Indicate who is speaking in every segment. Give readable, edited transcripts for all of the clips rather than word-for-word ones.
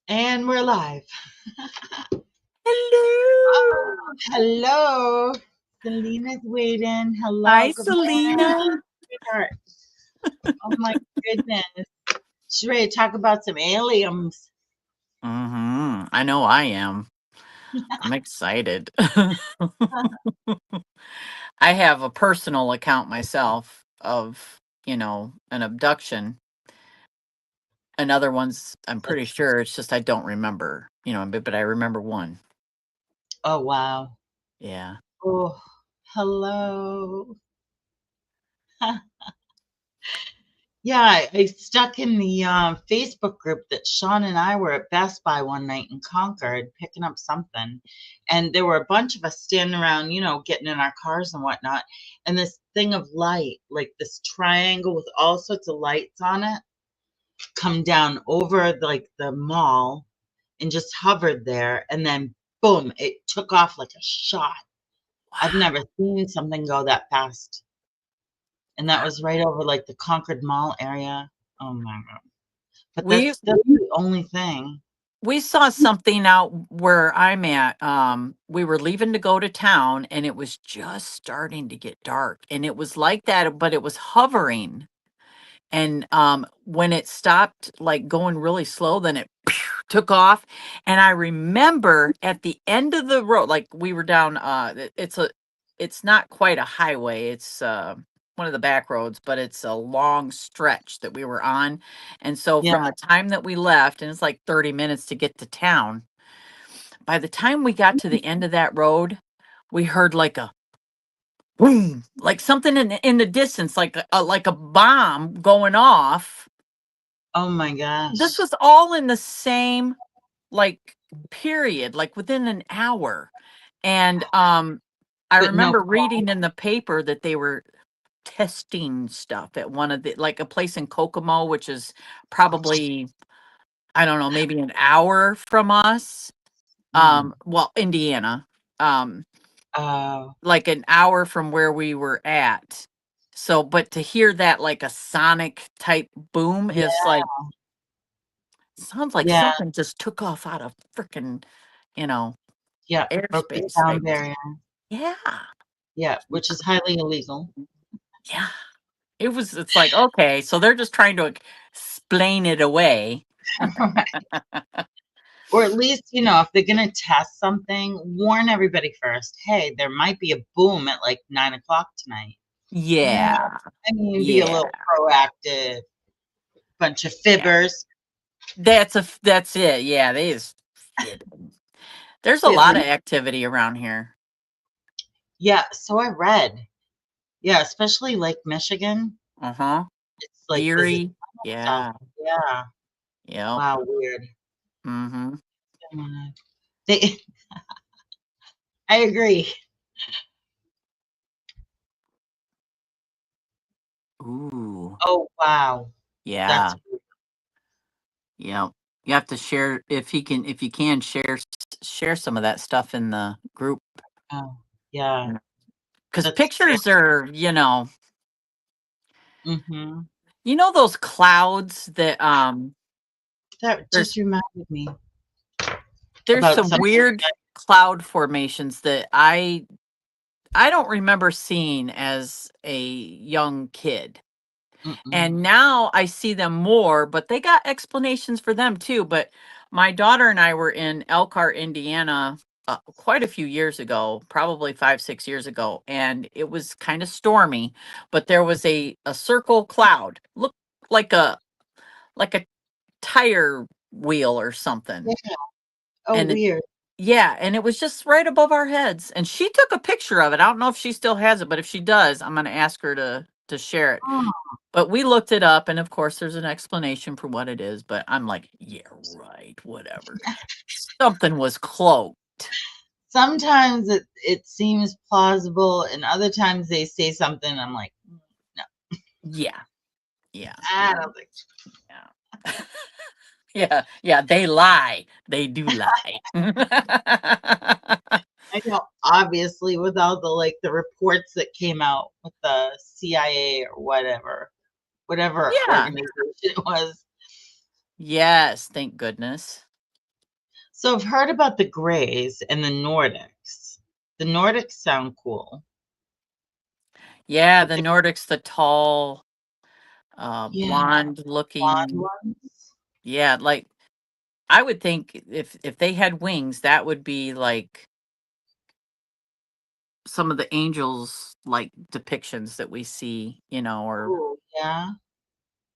Speaker 1: And we're live.
Speaker 2: Hello.
Speaker 1: Oh, hello. Selena's waiting. Hello.
Speaker 2: Hi,
Speaker 1: Good morning,
Speaker 2: Selena.
Speaker 1: sweetheart. Oh my goodness. She's ready to talk about some aliens.
Speaker 2: I know I am. I'm excited. I have a personal account myself of, an abduction. Another one's, I'm pretty sure it's just I don't remember, but I remember one.
Speaker 1: Oh, wow.
Speaker 2: Yeah.
Speaker 1: Oh, hello. Yeah, I stuck in the Facebook group that Sean and I were at Best Buy one night in Concord picking up something. And there were a bunch of us standing around, getting in our cars and whatnot. And this thing of light, like this triangle with all sorts of lights on it, come down over like the mall and just hovered there. And then boom, it took off like a shot. I've
Speaker 2: Wow.
Speaker 1: never seen something go that fast. And that
Speaker 2: Wow.
Speaker 1: was right over like the Concord Mall area. Oh my God. But
Speaker 2: We
Speaker 1: that's the only thing.
Speaker 2: we saw something out where I'm at. We were leaving to go to town and it was just starting to get dark. And it was like that, but it was hovering. And when it stopped like going really slow, then it took off. And I remember at the end of the road, like we were down it's not quite a highway, it's one of the back roads, but it's a long stretch that we were on. And so
Speaker 1: Yeah.
Speaker 2: from the time that we left, and it's like 30 minutes to get to town, by the time we got to the end of that road, we heard like a boom, like something in the distance, like a bomb going off.
Speaker 1: Oh my
Speaker 2: This
Speaker 1: gosh.
Speaker 2: was all in the same, like, period, like, within an hour, and, I
Speaker 1: But no
Speaker 2: remember
Speaker 1: call.
Speaker 2: reading in the paper that they were testing stuff at one of the like, a place in Kokomo, which is probably, I don't know, maybe an hour from us,
Speaker 1: Mm.
Speaker 2: well, Indiana, um,
Speaker 1: Oh,
Speaker 2: like, an hour from where we were at. So, but to hear that, like, a sonic type boom is
Speaker 1: yeah,
Speaker 2: like sounds like
Speaker 1: yeah,
Speaker 2: something just took off out of frickin', you know,
Speaker 1: yeah. Broke the
Speaker 2: airspace.
Speaker 1: sound
Speaker 2: Like,
Speaker 1: barrier.
Speaker 2: yeah,
Speaker 1: Yeah, which is highly illegal.
Speaker 2: yeah. It's like, okay, so they're just trying to explain it away.
Speaker 1: Right. Or at least, if they're gonna test something, warn everybody first. Hey, there might be a boom at like 9 o'clock tonight.
Speaker 2: Yeah,
Speaker 1: I mean, be a
Speaker 2: yeah,
Speaker 1: little proactive. Bunch of
Speaker 2: yeah.
Speaker 1: fibbers.
Speaker 2: That's it. Yeah, they just fiddling. There's a lot
Speaker 1: Fibbers.
Speaker 2: of activity around here.
Speaker 1: Yeah, so I read. Yeah, especially Lake Michigan.
Speaker 2: Uh-huh.
Speaker 1: It's like there's a
Speaker 2: Erie.
Speaker 1: ton of stuff.
Speaker 2: Yeah.
Speaker 1: Yeah.
Speaker 2: Yep.
Speaker 1: Wow, weird.
Speaker 2: Mm-hmm.
Speaker 1: They I agree.
Speaker 2: Ooh.
Speaker 1: Oh, wow. That's
Speaker 2: Yeah. Yep. You have to share if you can share some of that stuff in the group.
Speaker 1: oh, yeah,
Speaker 2: Because
Speaker 1: that's scary.
Speaker 2: pictures are,
Speaker 1: Mhm.
Speaker 2: those clouds that
Speaker 1: That just
Speaker 2: there's
Speaker 1: reminded me
Speaker 2: there's
Speaker 1: about
Speaker 2: some
Speaker 1: something.
Speaker 2: weird cloud formations that I don't remember seeing as a young kid.
Speaker 1: Mm-mm.
Speaker 2: And now I see them more, but they got explanations for them too. But my daughter and I were in Elkhart, Indiana, quite a few years ago, probably 5, 6 years ago, and it was kind of stormy. But there was a circle cloud, looked like a tire wheel or something,
Speaker 1: Yeah. Oh,
Speaker 2: and
Speaker 1: weird.
Speaker 2: yeah, and it was just right above our heads. And she took a picture of it. I don't know if she still has it, but if she does, I'm going to ask her to share it.
Speaker 1: Oh,
Speaker 2: But we looked it up, and of course, there's an explanation for what it is. But I'm like, yeah, right, whatever. Something was cloaked.
Speaker 1: sometimes it seems plausible, and other times they say something, I'm like, "No,
Speaker 2: Yeah, yeah,
Speaker 1: I don't think so."
Speaker 2: yeah, yeah, yeah. They lie. They do lie.
Speaker 1: I know, obviously, with all the reports that came out with the CIA or whatever
Speaker 2: Yeah.
Speaker 1: organization it was.
Speaker 2: Yes. Thank goodness.
Speaker 1: So I've heard about the Greys and the Nordics. The Nordics sound cool,
Speaker 2: Yeah,
Speaker 1: but
Speaker 2: the
Speaker 1: the
Speaker 2: Nordics, the tall,
Speaker 1: yeah,
Speaker 2: blonde
Speaker 1: blonde
Speaker 2: looking.
Speaker 1: ones.
Speaker 2: Yeah, like I would think if they had wings, that would be like some of the angels like depictions that we see, or
Speaker 1: Oh, yeah.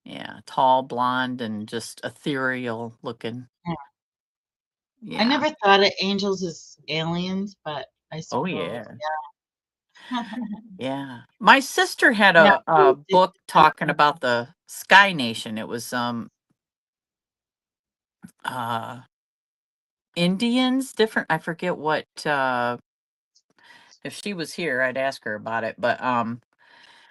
Speaker 2: yeah, tall, blonde, and just ethereal looking.
Speaker 1: Yeah. I
Speaker 2: Yeah.
Speaker 1: never thought of angels as aliens, but I
Speaker 2: Oh
Speaker 1: suppose,
Speaker 2: yeah.
Speaker 1: yeah.
Speaker 2: Yeah. My sister had
Speaker 1: Yeah,
Speaker 2: a
Speaker 1: they did
Speaker 2: book talking about the Sky Nation. It was uh Indians, different, I forget what if she was here, I'd ask her about it, but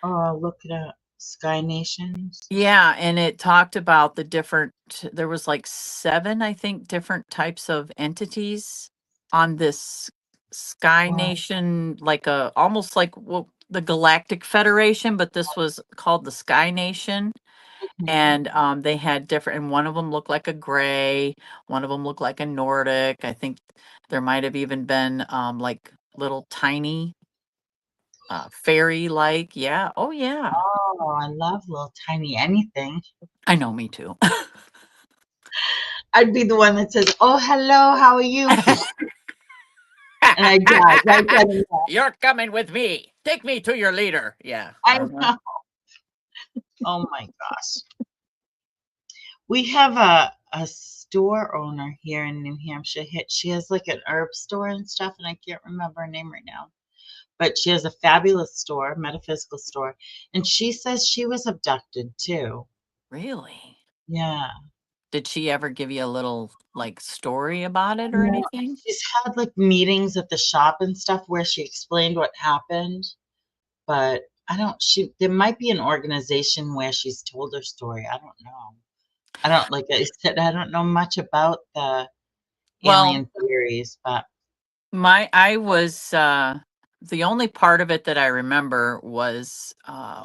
Speaker 1: Oh, look it up. Sky Nations.
Speaker 2: yeah, and it talked about the different, there was like 7, I think, different types of entities on this Sky
Speaker 1: Wow.
Speaker 2: Nation, like a almost like the Galactic Federation, but this was called the Sky Nation.
Speaker 1: Mhm.
Speaker 2: And they had different, and one of them looked like a gray, one of them looked like a Nordic. I think there might have even been like little tiny fairy like. Yeah. Oh yeah.
Speaker 1: Oh, I love little tiny anything.
Speaker 2: I know, me too.
Speaker 1: I'd be the one that says, "Oh, hello, how are you?" And I die right then and there.
Speaker 2: You're coming with me. Take me to your leader. Yeah.
Speaker 1: I
Speaker 2: Uh-huh.
Speaker 1: know. Oh my gosh. We have a store owner here in New Hampshire. She has like an herb store and stuff, and I can't remember her name right now. But she has a fabulous store, metaphysical store, and she says she was abducted too.
Speaker 2: Really?
Speaker 1: Yeah.
Speaker 2: Did she ever give you a little like story about it or
Speaker 1: No,
Speaker 2: anything?
Speaker 1: she's had like meetings at the shop and stuff where she explained what happened, but I don't she there might be an organization where she's told her story. I don't know. I don't like I said, I don't know much about the
Speaker 2: Well,
Speaker 1: alien theories, but
Speaker 2: I was the only part of it that I remember was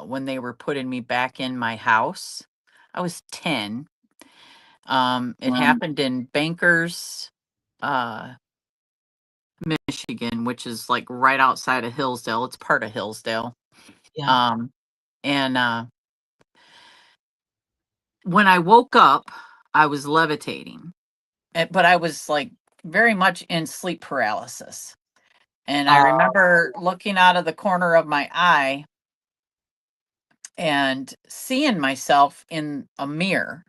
Speaker 2: when they were putting me back in my house. I was 10. It
Speaker 1: um,
Speaker 2: happened in Bankers, uh, Michigan, which is like right outside of Hillsdale. It's part of Hillsdale.
Speaker 1: yeah.
Speaker 2: Um, and when I woke up, I was levitating, but I was like very much in sleep paralysis. And I
Speaker 1: Uh,
Speaker 2: remember looking out of the corner of my eye and seeing myself in a mirror.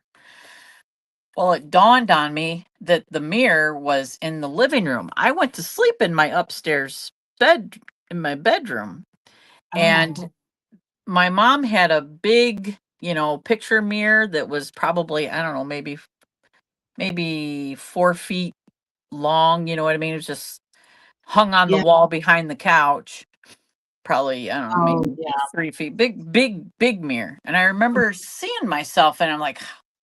Speaker 2: Well, it dawned on me that the mirror was in the living room. I went to sleep in my upstairs bed, in my bedroom,
Speaker 1: oh,
Speaker 2: and my mom had a big, picture mirror that was probably, I don't know, maybe 4 feet long. You know what I mean? It was just hung on the
Speaker 1: yeah.
Speaker 2: wall behind the couch. Probably, I don't know,
Speaker 1: Oh,
Speaker 2: maybe
Speaker 1: yeah.
Speaker 2: 3 feet. Big, big, big mirror. And I remember seeing myself, and I'm like,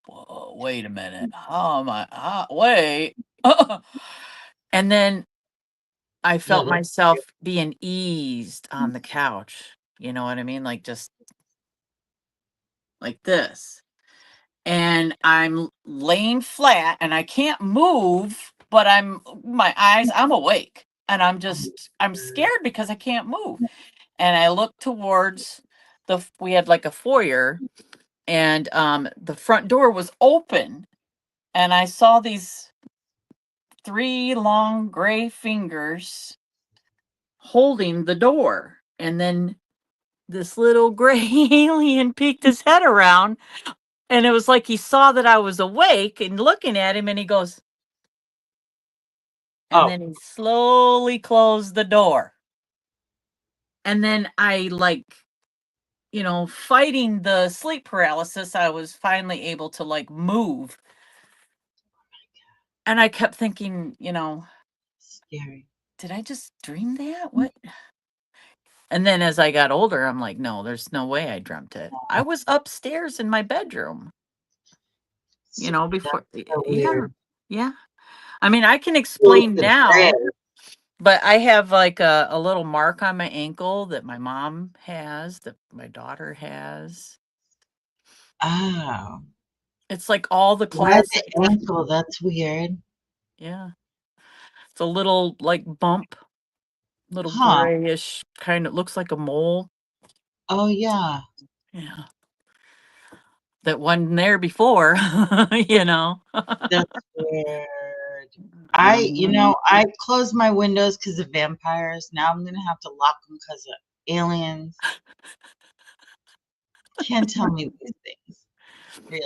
Speaker 2: whoa, wait a minute. How am I? Wait. And then I
Speaker 1: That
Speaker 2: felt
Speaker 1: is
Speaker 2: myself being eased on the couch. You know what I mean? Like just like this. And I'm laying flat and I can't move, but I'm awake. And I'm scared because I can't move. And I look towards we had like a foyer, and the front door was open, and I saw these 3 long gray fingers holding the door, and then this little gray alien peeked his head around, and it was like he saw that I was awake and looking at him, and he goes, and
Speaker 1: oh,
Speaker 2: then he slowly closed the door. And then I like, fighting the sleep paralysis, I was finally able to like move. And I kept thinking,
Speaker 1: scary.
Speaker 2: did I just dream that? What? And then as I got older, I'm like, no, there's no way I dreamt it. I was upstairs in my bedroom,
Speaker 1: So
Speaker 2: before.
Speaker 1: that's so
Speaker 2: Yeah.
Speaker 1: weird.
Speaker 2: Yeah. I mean, I can
Speaker 1: Close
Speaker 2: explain
Speaker 1: the gray.
Speaker 2: now, but I have like a little mark on my ankle that my mom has, that my daughter has.
Speaker 1: Oh,
Speaker 2: It's like all the
Speaker 1: why the
Speaker 2: classic.
Speaker 1: ankle? That's weird.
Speaker 2: Yeah. It's a little like bump, little
Speaker 1: Huh.
Speaker 2: grayish kind of looks like a mole.
Speaker 1: Oh, yeah.
Speaker 2: Yeah. That wasn't there before, you know.
Speaker 1: That's weird.
Speaker 2: Mhm.
Speaker 1: I closed my windows because of vampires. Now I'm gonna have to lock them because of aliens. Can't tell me these things,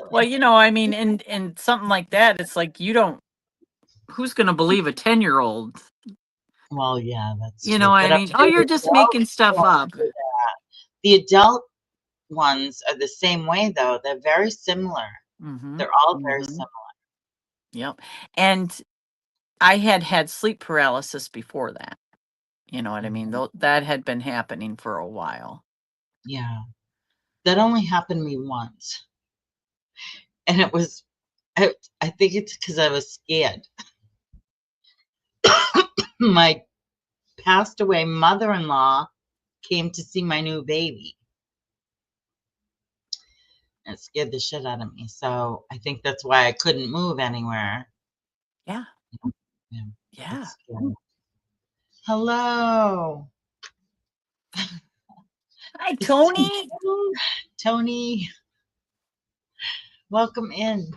Speaker 2: Well,
Speaker 1: really.
Speaker 2: you know, I mean, and something like that, it's like you don't who's gonna believe a 10-year-old?
Speaker 1: Well, yeah, that's
Speaker 2: You know
Speaker 1: true.
Speaker 2: what I
Speaker 1: But I'm
Speaker 2: mean? Oh,
Speaker 1: sure
Speaker 2: you're
Speaker 1: the
Speaker 2: just making
Speaker 1: adults
Speaker 2: stuff
Speaker 1: don't
Speaker 2: up.
Speaker 1: do that. The adult ones are the same way, though. They're very similar.
Speaker 2: Mhm.
Speaker 1: They're all very
Speaker 2: Mhm.
Speaker 1: similar.
Speaker 2: Yep. And I had sleep paralysis before that. You know what I mean?
Speaker 1: Mhm.
Speaker 2: Though that had been happening for a while.
Speaker 1: Yeah. That only happened to me once, and it was I think it's because I was scared. My passed away mother-in-law came to see my new baby. It scared the shit out of me, so I think that's why I couldn't move anywhere.
Speaker 2: Yeah.
Speaker 1: Yeah,
Speaker 2: Yeah.
Speaker 1: it's scary. Hello.
Speaker 2: Hi,
Speaker 1: It's
Speaker 2: Tony.
Speaker 1: Tony. Welcome in.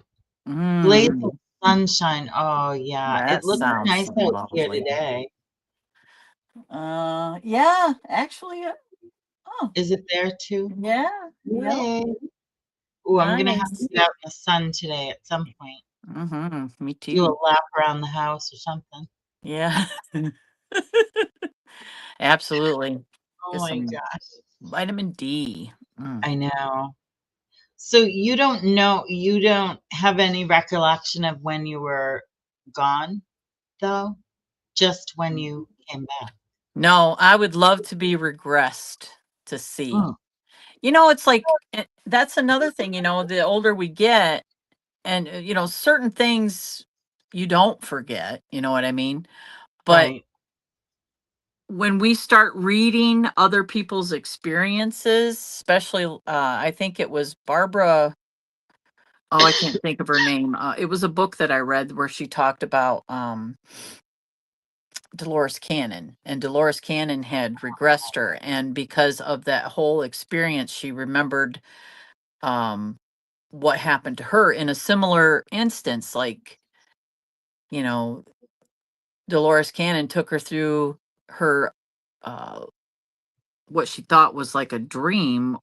Speaker 1: Blazing
Speaker 2: Mm,
Speaker 1: sunshine. Oh, yeah. It
Speaker 2: that
Speaker 1: looks
Speaker 2: sounds
Speaker 1: nice out here
Speaker 2: lovely.
Speaker 1: today.
Speaker 2: Yeah, actually, oh,
Speaker 1: Is it there too?
Speaker 2: yeah, yep,
Speaker 1: Yay. Ooh, I'm gonna have to
Speaker 2: nice.
Speaker 1: get out in the sun today at some point.
Speaker 2: Me
Speaker 1: Do a
Speaker 2: too.
Speaker 1: lap around the house or something.
Speaker 2: Yeah, absolutely.
Speaker 1: Oh
Speaker 2: Get
Speaker 1: my
Speaker 2: some
Speaker 1: gosh.
Speaker 2: vitamin D. Mm.
Speaker 1: I know. So you don't have any recollection of when you were gone, though? Just when you came back?
Speaker 2: No, I would love to be regressed to see.
Speaker 1: Mm,
Speaker 2: You know, it's like that's another thing. The older we get, and certain things you don't forget. You know what I mean? But
Speaker 1: right.
Speaker 2: when we start reading other people's experiences, especially, I think it was Barbara. Oh, I can't think of her name. It was a book that I read where she talked about Dolores Cannon, and Dolores Cannon had regressed her, and because of that whole experience, she remembered um, what happened to her in a similar instance. Like, you know, Dolores Cannon took her through her uh, what she thought was like a dream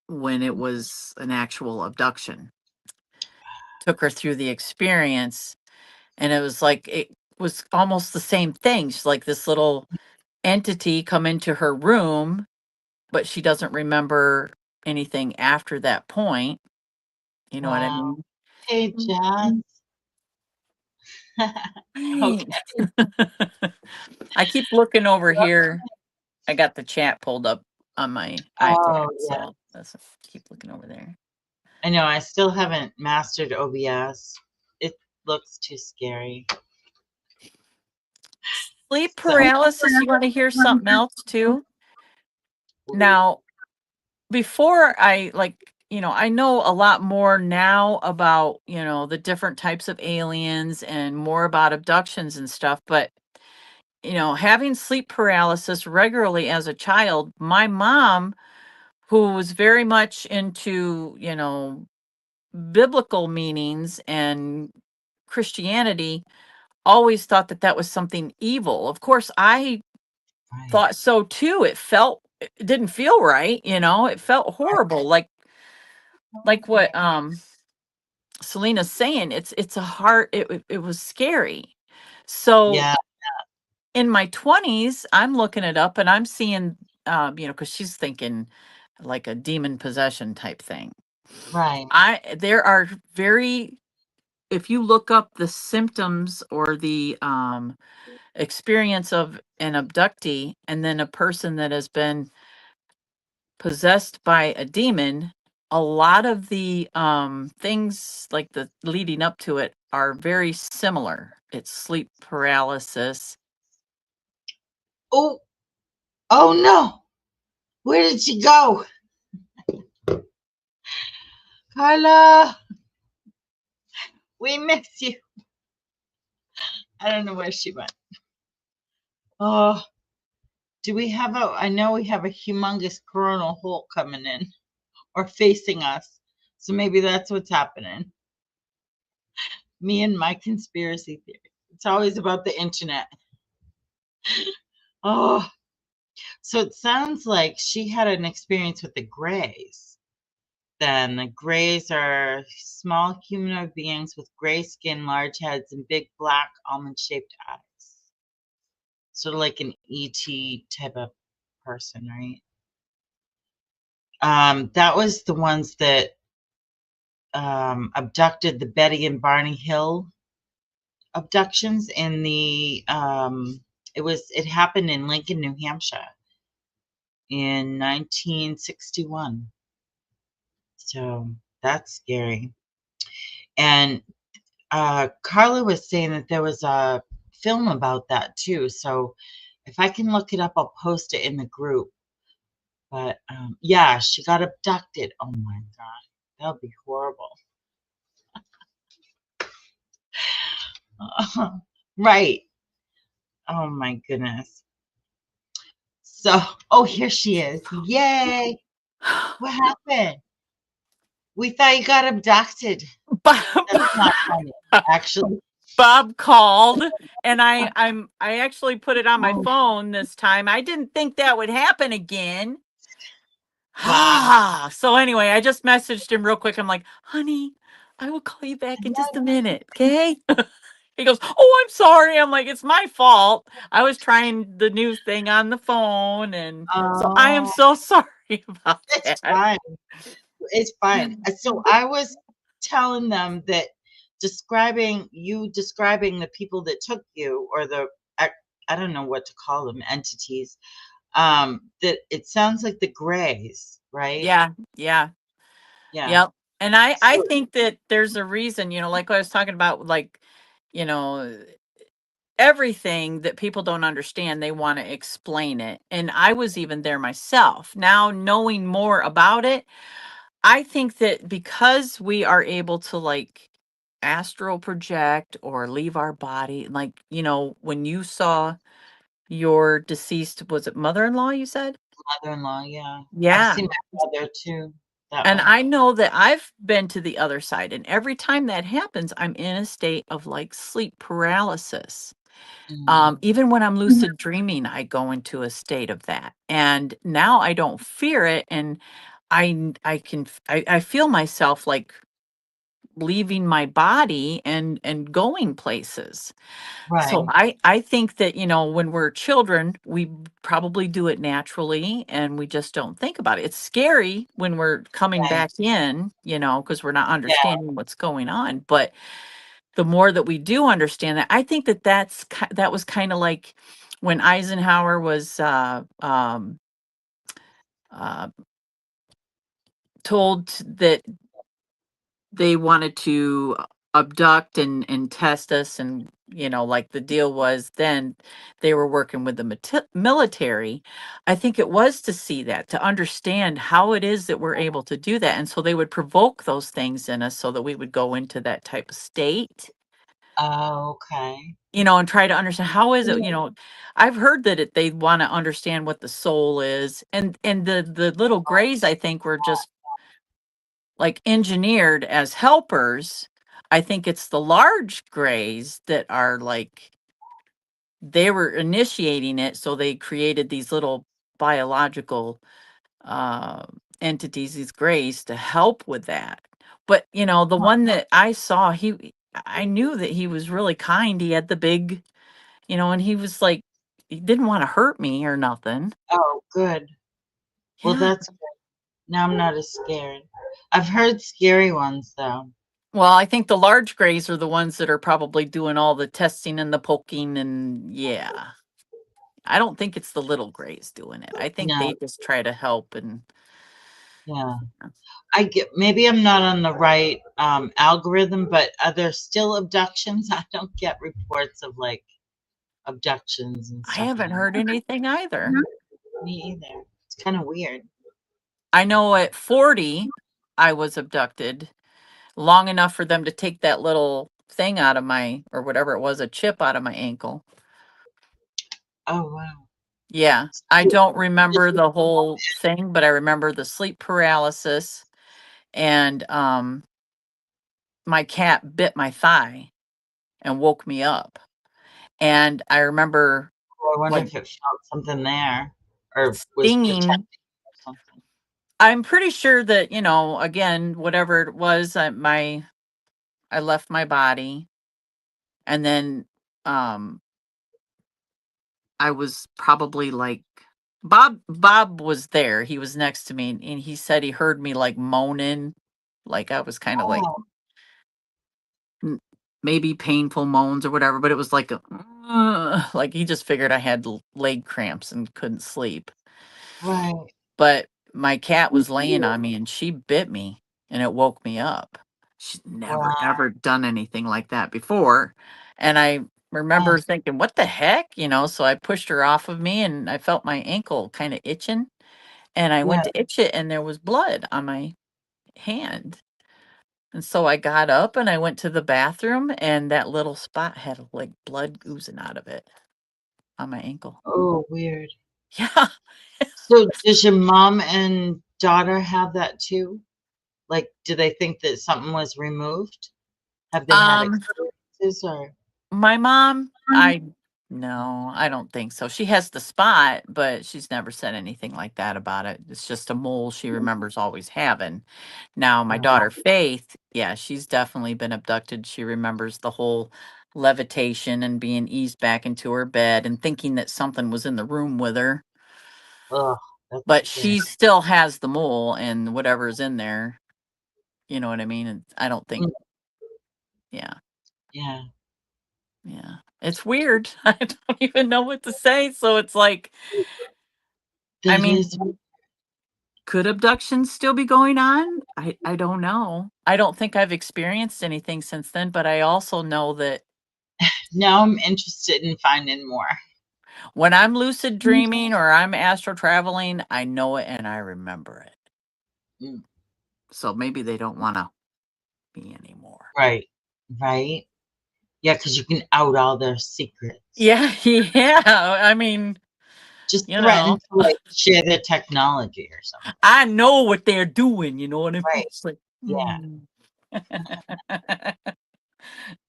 Speaker 2: when it was an actual abduction. Took her through the experience, and it was like it was almost the same thing. She's like this little entity come into her room, but she doesn't remember anything after that point. You know what I
Speaker 1: Wow.
Speaker 2: mean?
Speaker 1: Hey, Jazz. Okay.
Speaker 2: Thanks. I keep looking over here. I got the chat pulled up on my
Speaker 1: Oh,
Speaker 2: iPad,
Speaker 1: yeah.
Speaker 2: so let's keep looking over there.
Speaker 1: I know. I still haven't mastered OBS. It looks too scary.
Speaker 2: Sleep
Speaker 1: So,
Speaker 2: paralysis, you want to hear something else too? Now, before I I know a lot more now about, the different types of aliens and more about abductions and stuff, but having sleep paralysis regularly as a child, my mom, who was very much into, biblical meanings and Christianity, always thought that that was something evil. Of course, I
Speaker 1: right.
Speaker 2: thought so too. It didn't feel right, it felt horrible. Like what Selena's saying, it's a hard it was scary. So
Speaker 1: Yeah,
Speaker 2: in my 20s, I'm looking it up and I'm seeing because she's thinking like a demon possession type thing.
Speaker 1: right.
Speaker 2: I there are very If you look up the symptoms or the experience of an abductee and then a person that has been possessed by a demon, a lot of the things like the leading up to it are very similar. It's sleep paralysis.
Speaker 1: Oh, oh no. Where did she go? Carla, we miss you. I don't know where she went. Oh, do we have I know we have a humongous coronal hole coming in or facing us. So maybe that's what's happening. Me and my conspiracy theory. It's always about the internet. Oh, so it sounds like she had an experience with the Greys. Then the Greys are small humanoid beings with gray skin, large heads, and big black almond-shaped eyes. Sort of like an ET type of person, right? That was the ones that abducted the Betty and Barney Hill abductions in the it happened in Lincoln, New Hampshire in 1961. So that's scary. And Carla was saying that there was a film about that too. So if I can look it up, I'll post it in the group. But yeah, she got abducted. Oh my God, that would be horrible. Right. Oh my goodness. So, oh, here she is. Yay. What happened? We thought you got abducted. That's
Speaker 2: Bob,
Speaker 1: not funny, actually.
Speaker 2: Bob called, and I actually put it on my
Speaker 1: Oh,
Speaker 2: phone this time. I didn't think that would happen again.
Speaker 1: Bob.
Speaker 2: So anyway, I just messaged him real quick. I'm like, honey, I will call you back in just a minute, okay? He goes, oh, I'm sorry. I'm like, it's my fault. I was trying the new thing on the phone, and so I am
Speaker 1: Oh,
Speaker 2: so sorry about
Speaker 1: it's
Speaker 2: that.
Speaker 1: fine. It's fine. So I was telling them that describing the people that took you or I don't know what to call them, entities, that it sounds like the Greys, right?
Speaker 2: Yeah, yeah.
Speaker 1: Yeah.
Speaker 2: Yep. And I
Speaker 1: So
Speaker 2: think that there's a reason, like I was talking about, like, you know, everything that people don't understand, they want to explain it. And I was even there myself. Now, knowing more about it, I think that because we are able to, like, astral project or leave our body, like, when you saw your deceased, was it mother-in-law, you said?
Speaker 1: mother-in-law, yeah. I've
Speaker 2: Yeah.
Speaker 1: seen my brother too that
Speaker 2: And
Speaker 1: way.
Speaker 2: I know that I've been to the other side, and every time that happens, I'm in a state of, like, sleep paralysis.
Speaker 1: Mm,
Speaker 2: Even when I'm lucid dreaming, I go into a state of that. And now I don't fear it, and I can I feel myself, like, leaving my body and going places. So
Speaker 1: right.
Speaker 2: I think that, when we're children, we probably do it naturally and we just don't think about it. It's scary when we're coming
Speaker 1: Right.
Speaker 2: back in, because we're not
Speaker 1: Yeah.
Speaker 2: understanding what's going on. But the more that we do understand that, I think that that was kind of like when Eisenhower was uh, told that they wanted to abduct and test us, and like the deal was then they were working with the military. I think it was to see that, to understand how it is that we're able to do that, and so they would provoke those things in us so that we would go into that type of state,
Speaker 1: Oh, okay.
Speaker 2: and try to understand how is it. I've heard that they want to understand what the soul is, and the little grays, I think, were just, like, engineered as helpers. I think it's the large grays that are, like, they were initiating it, so they created these little biological uh, entities, these grays, to help with that. But the one that I saw, I knew that he was really kind. He had the big, and he was like, he didn't want to hurt me or nothing.
Speaker 1: Oh, good. Well,
Speaker 2: Yeah.
Speaker 1: that's good. Now I'm not as scared. I've heard scary ones though.
Speaker 2: Well, I think the large grays are the ones that are probably doing all the testing and the poking, and yeah. I don't think it's the little grays doing it. I think
Speaker 1: No,
Speaker 2: they just try to help, and
Speaker 1: yeah. I get maybe I'm not on the right algorithm, but are there still abductions? I don't get reports of like abductions and
Speaker 2: I
Speaker 1: stuff
Speaker 2: haven't
Speaker 1: anymore.
Speaker 2: heard anything either.
Speaker 1: Me either. It's kind of weird.
Speaker 2: I know at 40 I was abducted long enough for them to take that little thing out of my, or whatever it was, a chip out of my ankle.
Speaker 1: Oh, wow.
Speaker 2: Yeah. I
Speaker 1: So,
Speaker 2: don't
Speaker 1: did
Speaker 2: remember
Speaker 1: you
Speaker 2: the whole thing, but I remember the sleep paralysis, and my cat bit my thigh and woke me up. And I remember
Speaker 1: I wonder
Speaker 2: like
Speaker 1: if it felt something there or was
Speaker 2: stinging.
Speaker 1: protecting or something.
Speaker 2: I'm pretty sure that, again, whatever it was, I left my body, and then um I was probably like, Bob was there. He was next to me, and he said he heard me like moaning, like I was kind of like
Speaker 1: Oh,
Speaker 2: n- maybe painful moans or whatever, but it was like like he just figured I had leg cramps and couldn't sleep.
Speaker 1: right.
Speaker 2: But my cat was laying on me and she bit me and it woke me up. She'd never
Speaker 1: Wow.
Speaker 2: ever done anything like that before. And I
Speaker 1: Oh,
Speaker 2: remember thinking, what the heck? So I pushed her off of me and I felt my ankle kind of itching. And I
Speaker 1: yeah.
Speaker 2: went to itch it and there was blood on my hand. And so I got up and I went to the bathroom and that little spot had like blood oozing out of it on my ankle.
Speaker 1: Oh, weird.
Speaker 2: Yeah.
Speaker 1: So does your mom and daughter have that too? Like, do they think that something was removed? Have they had
Speaker 2: Um,
Speaker 1: experiences or?
Speaker 2: My mom, no, I don't think so. She has the spot, but she's never said anything like that about it. It's just a mole she remembers always having. Now, my
Speaker 1: Oh,
Speaker 2: daughter Faith, yeah, she's definitely been abducted. She remembers the whole levitation and being eased back into her bed and thinking that something was in the room with her.
Speaker 1: ugh, that's
Speaker 2: But
Speaker 1: scary.
Speaker 2: she still has the mole and whatever's in there. You know what I mean? And I don't think,
Speaker 1: Mm,
Speaker 2: yeah.
Speaker 1: yeah,
Speaker 2: Yeah. It's weird. I don't even know what to say. So it's like, I
Speaker 1: that
Speaker 2: mean,
Speaker 1: is.
Speaker 2: could abductions still be going on? I don't know. I don't think I've experienced anything since then, but I also know that
Speaker 1: Now I'm interested in finding more.
Speaker 2: when I'm lucid dreaming or I'm astral traveling, I know it and I remember it.
Speaker 1: Mm,
Speaker 2: So maybe they don't want to be anymore.
Speaker 1: right, right. Yeah, because you can out all their secrets.
Speaker 2: Yeah, yeah.
Speaker 1: Yeah.
Speaker 2: I mean,
Speaker 1: Just
Speaker 2: you
Speaker 1: threaten
Speaker 2: know,
Speaker 1: to like share their technology or something.
Speaker 2: I know what they're doing. You know what I mean?
Speaker 1: Right.
Speaker 2: It's like,
Speaker 1: Yeah.
Speaker 2: hmm.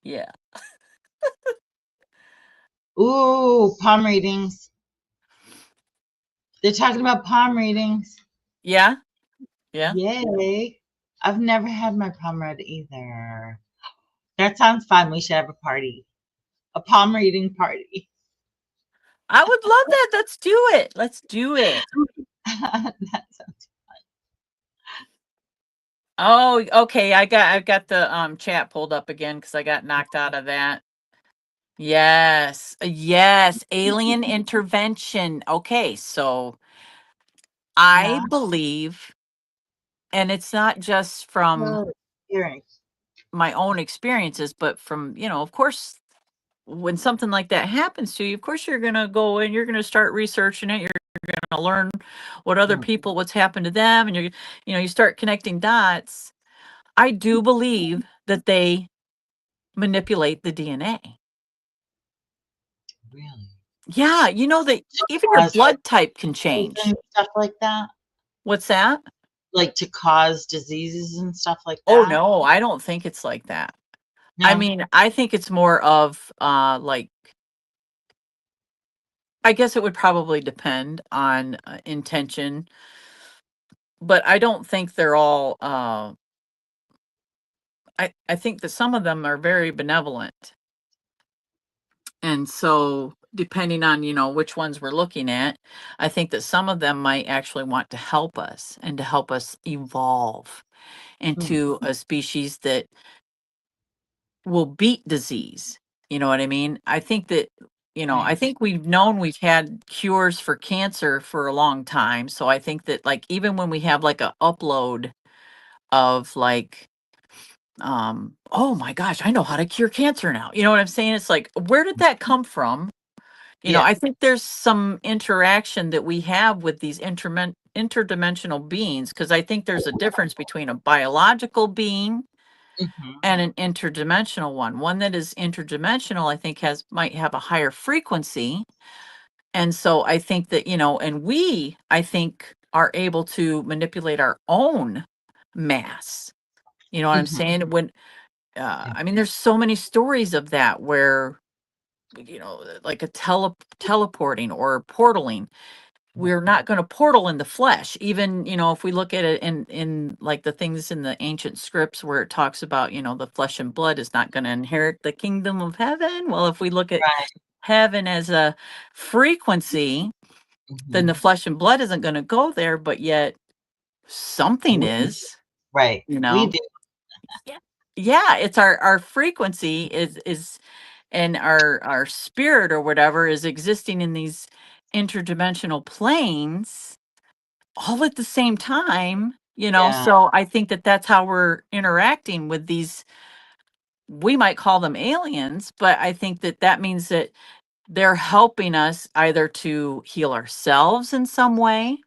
Speaker 2: Yeah.
Speaker 1: Ooh, palm readings. They're talking about palm readings.
Speaker 2: Yeah. Yeah.
Speaker 1: Yay. I've never had my palm read either. That sounds fun. We should have a party. A palm reading party.
Speaker 2: I would love that. Let's do it. Let's do it.
Speaker 1: That sounds
Speaker 2: Oh, okay. I've got the chat pulled up again because I got knocked out of that. Yes. Yes. Alien intervention. Okay, so I
Speaker 1: yeah.
Speaker 2: believe, and it's not just from
Speaker 1: Oh, earrings.
Speaker 2: my own experiences, but from, of course, when something like that happens to you, of course you're gonna go and you're gonna start researching it. You're gonna learn what other
Speaker 1: Mm,
Speaker 2: people, what's happened to them, and you start connecting dots. I do believe that they manipulate the DNA.
Speaker 1: really?
Speaker 2: Yeah, that
Speaker 1: To
Speaker 2: even your
Speaker 1: cause like
Speaker 2: blood type can
Speaker 1: diseases
Speaker 2: change.
Speaker 1: and stuff like that?
Speaker 2: What's that?
Speaker 1: Like to cause diseases and stuff like
Speaker 2: Oh
Speaker 1: that?
Speaker 2: no, I don't think it's like that. I
Speaker 1: No?
Speaker 2: mean, I think it's more of like, I guess it would probably depend on intention, but I don't think they're all I think that some of them are very benevolent. And so depending on, which ones we're looking at, I think that some of them might actually want to help us and to help us evolve
Speaker 1: Mm,
Speaker 2: into a species that will beat disease. You know what I mean? I think that, I
Speaker 1: right.
Speaker 2: think we've known we've had cures for cancer for a long time. So I think that like even when we have like a upload of like, oh my gosh, I know how to cure cancer now. You know what I'm saying? It's like, where did that come from?
Speaker 1: Yeah.
Speaker 2: I think there's some interaction that we have with these interdimensional beings because I think there's a difference between a biological being
Speaker 1: Mhm.
Speaker 2: and an interdimensional one. One that is interdimensional, I think, might have a higher frequency. And so I think that, and we, I think, are able to manipulate our own mass. You know what I'm
Speaker 1: Mhm.
Speaker 2: saying?
Speaker 1: Yeah.
Speaker 2: I mean, there's so many stories of that where, like a teleporting or portaling. We're not going to portal in the flesh. Even, if we look at it in like the things in the ancient scripts where it talks about, the flesh and blood is not going to inherit the kingdom of heaven. Well, if we look at
Speaker 1: Right.
Speaker 2: heaven as a frequency, then the
Speaker 1: Mhm.
Speaker 2: flesh and blood isn't going to go there, but yet something
Speaker 1: We
Speaker 2: is,
Speaker 1: right.
Speaker 2: you
Speaker 1: We
Speaker 2: know.
Speaker 1: do.
Speaker 2: Yeah. Yeah, it's our frequency is and our spirit or whatever is existing in these interdimensional planes all at the same time,
Speaker 1: Yeah.
Speaker 2: so I think that that's how we're interacting with these. We might call them aliens, but I think that that means that they're helping us either to heal ourselves in some way,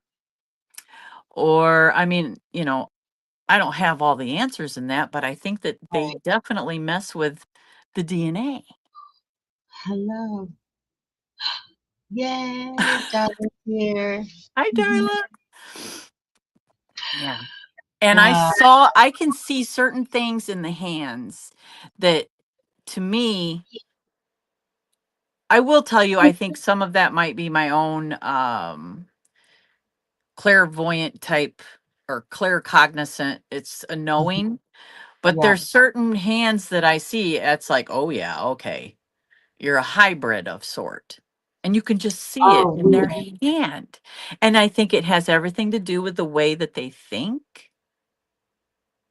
Speaker 2: or I mean, I don't have all the answers in that, but I think that they
Speaker 1: Right.
Speaker 2: definitely mess with the DNA.
Speaker 1: Hello. Yay, Darla's here.
Speaker 2: Hi,
Speaker 1: Mhm.
Speaker 2: Darla. Yeah. And
Speaker 1: Uh,
Speaker 2: I can see certain things in the hands that to me, I will tell you, I think some of that might be my own clairvoyant type or claircognizant. It's a
Speaker 1: mhm.
Speaker 2: knowing, but
Speaker 1: Yeah.
Speaker 2: there's certain hands that I see. It's like, oh yeah, okay, you're a hybrid of sort. And you can just see it
Speaker 1: Oh,
Speaker 2: in their
Speaker 1: really?
Speaker 2: hand. And I think it has everything to do with the way that they think,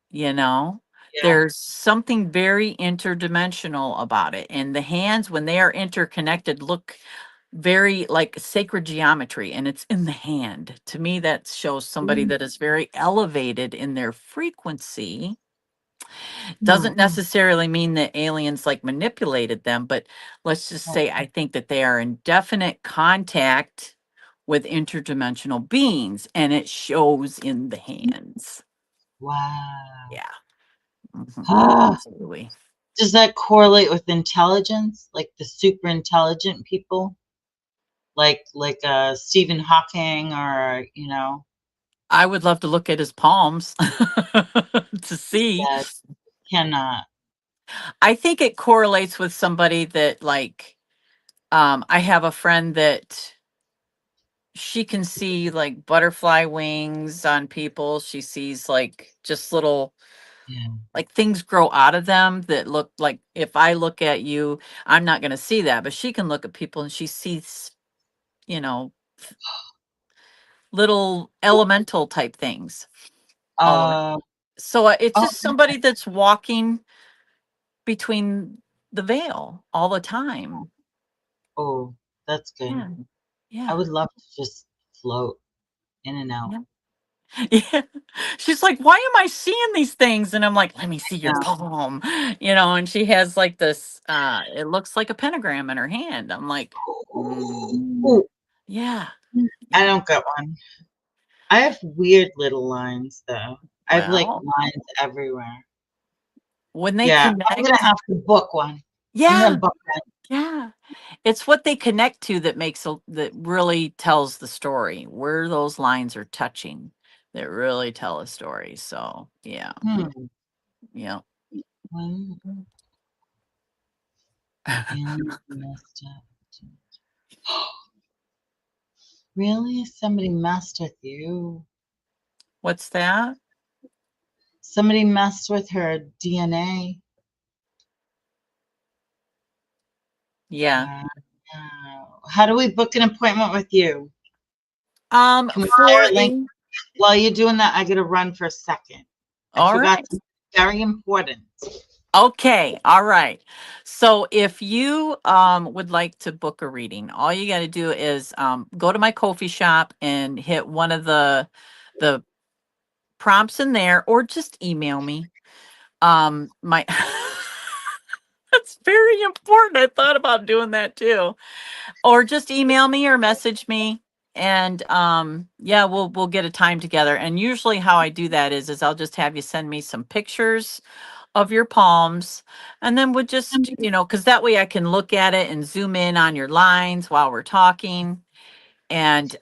Speaker 2: you know?
Speaker 1: Yeah.
Speaker 2: There's something very interdimensional about it. And the hands, when they are interconnected, look very like sacred geometry, and it's in the hand. To me, that shows somebody
Speaker 1: Mhm.
Speaker 2: that is very elevated in their frequency. Doesn't necessarily mean that aliens like manipulated them, but let's just
Speaker 1: Right.
Speaker 2: say I think that they are in definite contact with interdimensional beings, and it shows in the hands.
Speaker 1: Wow.
Speaker 2: Yeah. Mhm.
Speaker 1: Ah,
Speaker 2: Absolutely.
Speaker 1: does that correlate with intelligence, like the super intelligent people, like Stephen Hawking, or
Speaker 2: I would love to look at his palms to see.
Speaker 1: that cannot.
Speaker 2: I think it correlates with somebody that like I have a friend that she can see like butterfly wings on people. She sees like just little
Speaker 1: Yeah.
Speaker 2: like things grow out of them that look like if I look at you, I'm not going to see that, but she can look at people and she sees, you know, little elemental type things all around.
Speaker 1: Uh,
Speaker 2: So it's
Speaker 1: oh,
Speaker 2: just somebody that's walking between the veil all the time.
Speaker 1: oh, that's good.
Speaker 2: Yeah.
Speaker 1: I
Speaker 2: Yeah.
Speaker 1: would love to just float in and out.
Speaker 2: Yeah. Yeah. She's like, "Why am I seeing these things?" And I'm like, "Let me see your
Speaker 1: Yeah.
Speaker 2: palm." And she has like this it looks like a pentagram in her hand. I'm like, "Mm,
Speaker 1: Ooh,
Speaker 2: yeah.
Speaker 1: I
Speaker 2: Yeah.
Speaker 1: don't got one. I have weird little lines though. I have like
Speaker 2: Well,
Speaker 1: lines everywhere.
Speaker 2: when they
Speaker 1: Yeah, I'm gonna
Speaker 2: connect,
Speaker 1: have to book one. I'm gonna
Speaker 2: yeah.
Speaker 1: book that.
Speaker 2: Yeah. It's what they connect to that that really tells the story. Where those lines are touching that really tell a story. So, yeah.
Speaker 1: Hmm.
Speaker 2: Yeah.
Speaker 1: One and messed up. Really? Somebody messed with you.
Speaker 2: What's that?
Speaker 1: Somebody messed with her DNA.
Speaker 2: Yeah.
Speaker 1: Wow. How do we book an appointment with you? Can we
Speaker 2: For
Speaker 1: share a link?
Speaker 2: a
Speaker 1: While you're doing that, I gotta run for a second. I
Speaker 2: all
Speaker 1: forgot
Speaker 2: right.
Speaker 1: something very important.
Speaker 2: Okay, all right. So if you would like to book a reading, all you got to do is go to my coffee shop and hit one of the prompts in there, or just email me. My That's very important. I thought about doing that too. Or just email me or message me, and yeah, we'll get a time together. And usually how I do that is I'll just have you send me some pictures of your palms, and then would just, because that way I can look at it and zoom in on your lines while we're talking. And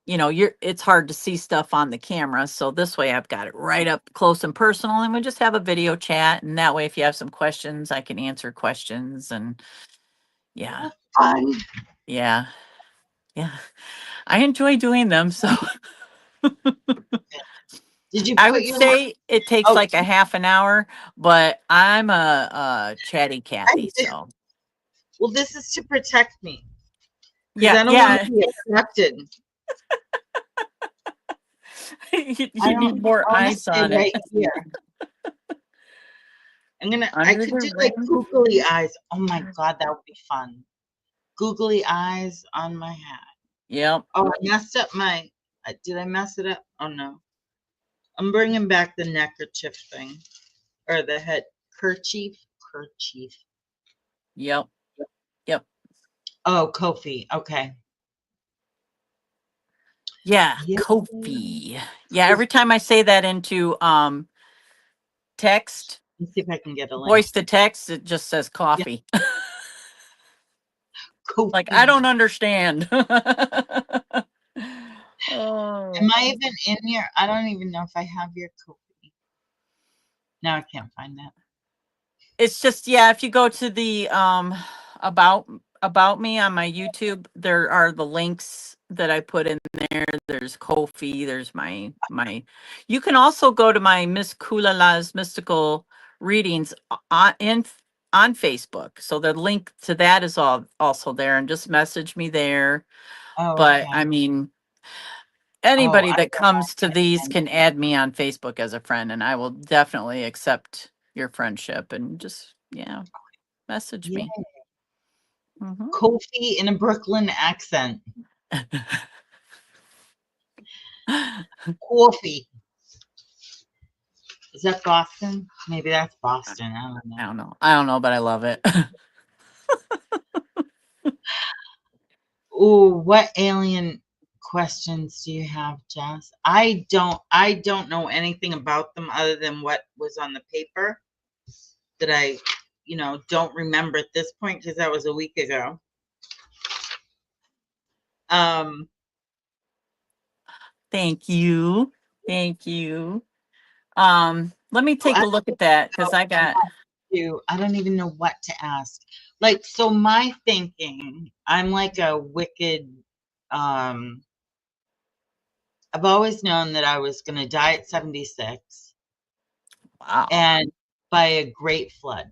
Speaker 2: it's hard to see stuff on the camera, so this way I've got it right up close and personal, and we just have a video chat, and that way if you have some questions, I can answer questions. And yeah,
Speaker 1: Fun.
Speaker 2: yeah, yeah, I enjoy doing them. So
Speaker 1: Did you
Speaker 2: I
Speaker 1: put
Speaker 2: would
Speaker 1: your?
Speaker 2: say it takes
Speaker 1: Oh,
Speaker 2: like a half an hour, but I'm a chatty
Speaker 1: I
Speaker 2: Cathy,
Speaker 1: did.
Speaker 2: so
Speaker 1: Well, this is to protect me because
Speaker 2: yeah,
Speaker 1: I don't want
Speaker 2: yeah.
Speaker 1: to be abducted. I
Speaker 2: You
Speaker 1: don't.
Speaker 2: need more
Speaker 1: I want to
Speaker 2: eyes
Speaker 1: stay
Speaker 2: on it.
Speaker 1: right here. I
Speaker 2: Under
Speaker 1: could
Speaker 2: the
Speaker 1: do like
Speaker 2: rim.
Speaker 1: googly eyes. Oh my God, that would be fun. Googly eyes on my hat.
Speaker 2: Yep.
Speaker 1: Oh, I messed up my. Did I mess it up? Oh no. I'm bringing back the neckerchief thing or the head kerchief. Kerchief.
Speaker 2: Yep. Yep.
Speaker 1: Oh, Kofi. Okay.
Speaker 2: Yeah,
Speaker 1: Yeah.
Speaker 2: Kofi. Yeah, every time I say that into text,
Speaker 1: Let's see if I can get a link.
Speaker 2: voice to text, it just says
Speaker 1: Yeah,
Speaker 2: coffee. Like I
Speaker 1: Kofi.
Speaker 2: don't understand.
Speaker 1: Am
Speaker 2: Oh.
Speaker 1: I even in here? I don't even know if I have your Kofi. No, I can't find that.
Speaker 2: It's just, yeah, if you go to the about about me on my YouTube, there are the links that I put in there. There's Kofi, there's my you can also go to my Miss Kulala's mystical readings on Facebook. So the link to that is also there, and just message me there.
Speaker 1: Oh,
Speaker 2: But
Speaker 1: okay.
Speaker 2: I mean,
Speaker 1: Oh,
Speaker 2: anybody
Speaker 1: I
Speaker 2: that
Speaker 1: don't
Speaker 2: comes to these
Speaker 1: know.
Speaker 2: can add me on Facebook as a friend, and I will definitely accept your friendship, and just, yeah, message
Speaker 1: Yeah.
Speaker 2: me. Mhm.
Speaker 1: Kofi in a Brooklyn accent. Coffee. Is that Boston? Maybe that's Boston. I don't know.
Speaker 2: I don't know, but I love it.
Speaker 1: Oh, what alien questions do you have, Jess? I don't know anything about them other than what was on the paper that I, don't remember at this point because that was a week ago. Um,
Speaker 2: Thank you. Thank you. Let me
Speaker 1: so
Speaker 2: take a look at that because I got
Speaker 1: I don't even know what to ask. Like, so my thinking, I'm like a wicked, um, I've always known that I was going to die at 76
Speaker 2: wow.
Speaker 1: and by a great flood.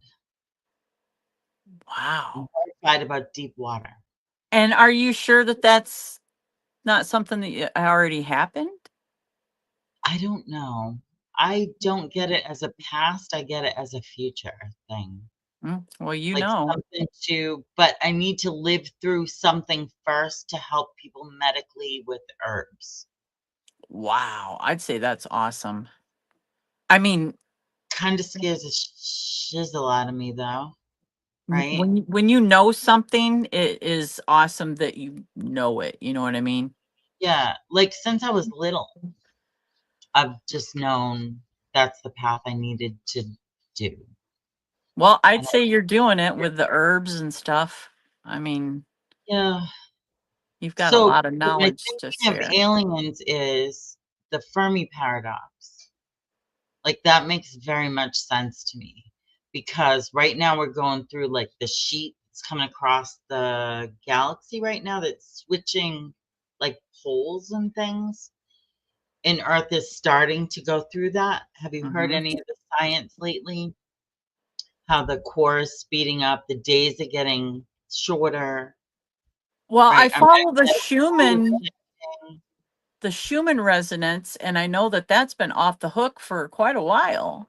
Speaker 1: I'm
Speaker 2: Wow.
Speaker 1: terrified about deep water.
Speaker 2: And are you sure that that's not something that already happened?
Speaker 1: I don't know. I don't get it as a past, I get it as a future thing.
Speaker 2: Well,
Speaker 1: Like something but I need to live through something first to help people medically with herbs.
Speaker 2: wow. I'd say that's awesome. I mean,
Speaker 1: Kind of scares the shizzle out of me though, right?
Speaker 2: when you know something, it is awesome that you know it. You know what I mean?
Speaker 1: Yeah, like since I was little, I've just known that's the path I needed to do.
Speaker 2: Well, I'd
Speaker 1: And
Speaker 2: say you're doing it with the herbs and stuff. I mean,
Speaker 1: yeah.
Speaker 2: you've got a
Speaker 1: So
Speaker 2: lot of
Speaker 1: my
Speaker 2: knowledge to
Speaker 1: thinking of
Speaker 2: share.
Speaker 1: aliens is the Fermi paradox. Like that makes very much sense to me because right now we're going through like the sheet that's coming across the galaxy right now that's switching like poles and things. And Earth is starting to go through that. Have you heard
Speaker 2: Mhm.
Speaker 1: any of the science lately? How the core is speeding up, the days are getting shorter,
Speaker 2: Well, I
Speaker 1: right? Our
Speaker 2: follow
Speaker 1: magnetic field is shifting.
Speaker 2: The Schumann resonance, and I know that that's been off the hook for quite a while.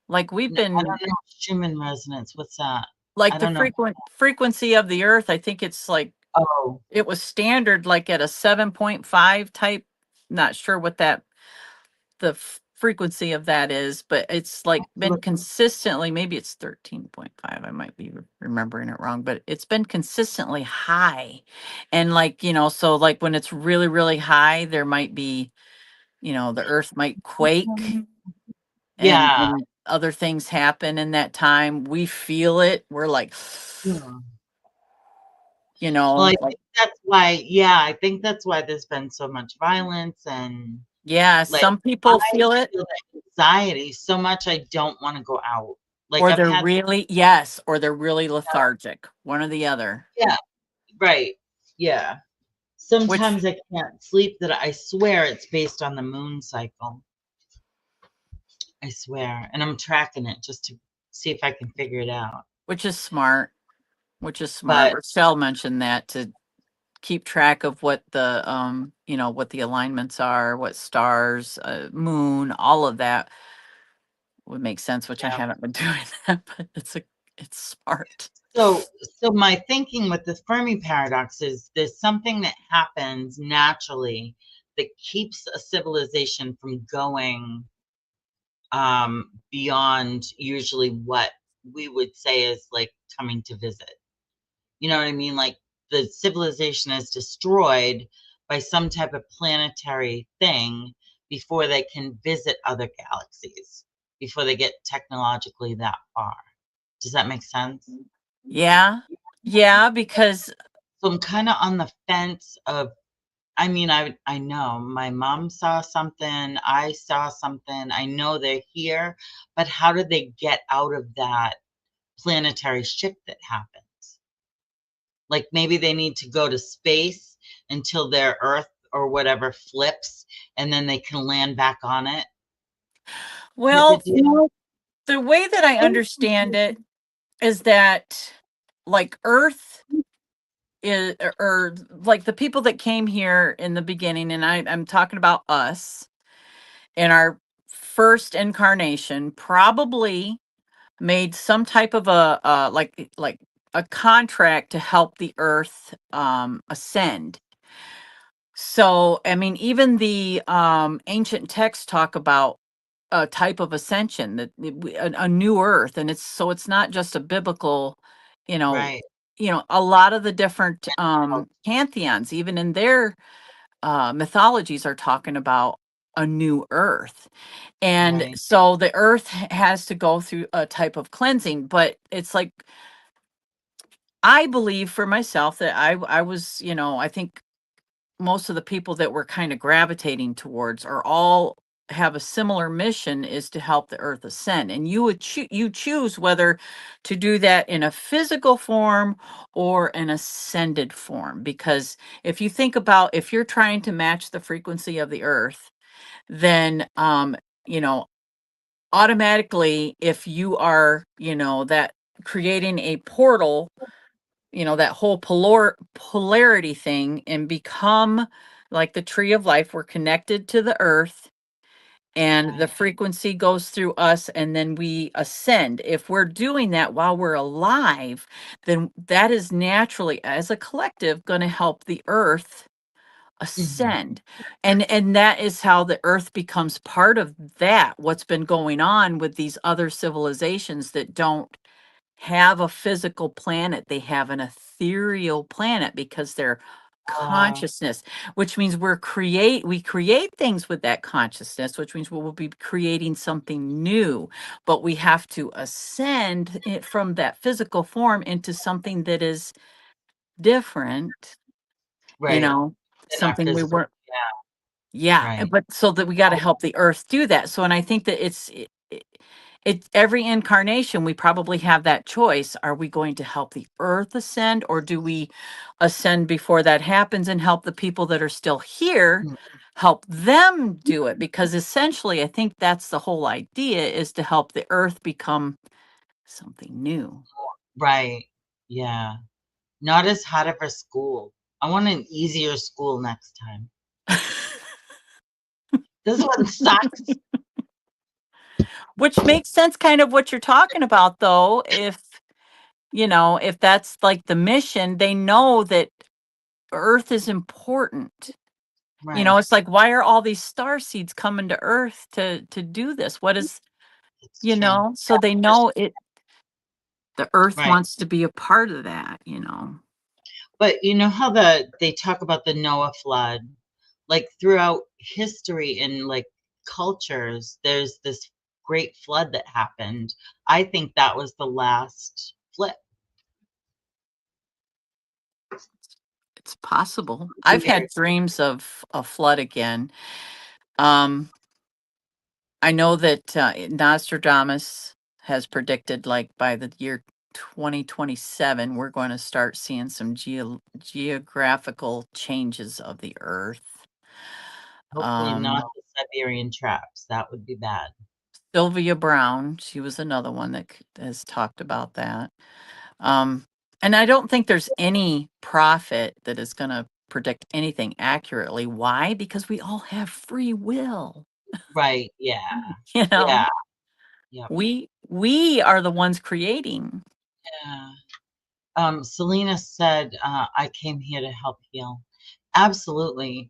Speaker 2: Like we've
Speaker 1: I
Speaker 2: been
Speaker 1: don't know Schumann resonance. What's that?
Speaker 2: like
Speaker 1: I
Speaker 2: the
Speaker 1: don't know.
Speaker 2: frequency of the earth, I think it's like
Speaker 1: Oh,
Speaker 2: it was standard like at a 7.5 type. Not sure what the frequency of that is, but it's like been
Speaker 1: look,
Speaker 2: consistently, maybe it's 13.5. I might be remembering it wrong, but it's been consistently high. And like, so like when it's really, really high, there might be, the earth might quake.
Speaker 1: Yeah.
Speaker 2: and other things happen in that time. We feel it. We're like,
Speaker 1: Yeah. Well, I
Speaker 2: like,
Speaker 1: think that's why, yeah, I think that's why there's been so much violence and
Speaker 2: yeah,
Speaker 1: like
Speaker 2: some
Speaker 1: I
Speaker 2: people feel it,
Speaker 1: feel that anxiety so much I don't want to go out. Like
Speaker 2: or
Speaker 1: I've
Speaker 2: they're
Speaker 1: had,
Speaker 2: really, yes, or they're really lethargic, one or the other,
Speaker 1: yeah, right. Yeah.
Speaker 2: which
Speaker 1: Sometimes I can't sleep that I swear it's based on the moon cycle. I swear. And I'm tracking it just to see if I can figure it out.
Speaker 2: which is smart, which is smart.
Speaker 1: But
Speaker 2: Rochelle mentioned that to keep track of what the what the alignments are, what stars, moon, all of that would make sense, which I
Speaker 1: yeah.
Speaker 2: haven't been doing that, but it's smart.
Speaker 1: So my thinking with the Fermi paradox is there's something that happens naturally that keeps a civilization from going beyond usually what we would say is like coming to visit. You know what I mean? Like the civilization is destroyed by some type of planetary thing before they can visit other galaxies, before they get technologically that far. Does that make sense?
Speaker 2: Yeah. Yeah, because
Speaker 1: So I'm kind of on the fence of, I mean, I know my mom saw something, I saw something, I know they're here, but how do they get out of that planetary shift that happens? Like maybe they need to go to space until their Earth or whatever flips, and then they can land back on it type of
Speaker 2: well,
Speaker 1: deal.
Speaker 2: the way that I understand it is that like Earth is, or like the people that came here in the beginning, and I'm talking about us in our first incarnation, probably made some type of a like a contract to help the Earth ascend. So, I mean, even the ancient texts talk about a type of ascension, that a new Earth, and it's not just a biblical, you know,
Speaker 1: Right.
Speaker 2: a lot of the different pantheons, even in their mythologies, are talking about a new Earth. And
Speaker 1: Right.
Speaker 2: so the Earth has to go through a type of cleansing, but it's like I believe for myself that I was, I think most of the people that we're kind of gravitating towards are all have a similar mission, is to help the Earth ascend, and you choose whether to do that in a physical form or an ascended form, because if you think about, if you're trying to match the frequency of the Earth, then you know automatically, if you are, that creating a portal, that whole polarity thing, and become like the tree of life, we're connected to the Earth, and the
Speaker 1: Right.
Speaker 2: frequency goes through us, and then we ascend. If we're doing that while we're alive, then that is naturally, as a collective, going to help the Earth
Speaker 1: Mhm.
Speaker 2: ascend. And that is how the Earth becomes part of that, what's been going on with these other civilizations that don't have a physical planet. They have an ethereal planet because they're
Speaker 1: Uh,
Speaker 2: consciousness, which means we create things with that consciousness, which means we will be creating something new, but we have to ascend it from that physical form into something that is different, you
Speaker 1: right.
Speaker 2: know
Speaker 1: In our
Speaker 2: something we
Speaker 1: physical,
Speaker 2: weren't.
Speaker 1: yeah,
Speaker 2: Yeah,
Speaker 1: right.
Speaker 2: but so that we got to help the Earth do that. So, and I think that it every incarnation we probably have that choice. Are we going to help the Earth ascend, or do we ascend before that happens and help the people that are still here,
Speaker 1: Mm,
Speaker 2: help them do it? Because essentially, I think that's the whole idea, is to help the Earth become something new.
Speaker 1: right. Yeah. Not as hard of a school. I want an easier school next time. This one sucks.
Speaker 2: Which makes sense, kind of what you're talking about, though. If that's like the mission, they know that Earth is important.
Speaker 1: Right.
Speaker 2: It's like, why are all these star seeds coming to Earth to do this? What is,
Speaker 1: It's true.
Speaker 2: so they know it, the Earth
Speaker 1: Right.
Speaker 2: wants to be a part of that.
Speaker 1: But you know how they talk about the Noah flood? Like throughout history and like cultures, there's this great flood that happened. I think that was the last flip.
Speaker 2: It's possible.
Speaker 1: Pretty
Speaker 2: I've
Speaker 1: weird.
Speaker 2: had dreams of a flood again. Um, I know that Nostradamus has predicted, like, by the year 2027, we're going to start seeing some geographical changes of the earth.
Speaker 1: Hopefully not the Siberian traps. That would be bad.
Speaker 2: Sylvia Brown, she was another one that has talked about that. Um, and I don't think there's any prophet that is going to predict anything accurately. Why? Because we all have free will.
Speaker 1: Right. Yeah.
Speaker 2: You know,
Speaker 1: Yeah. Yep.
Speaker 2: we are the ones creating.
Speaker 1: Yeah. Selena said, I came here to help heal. Absolutely.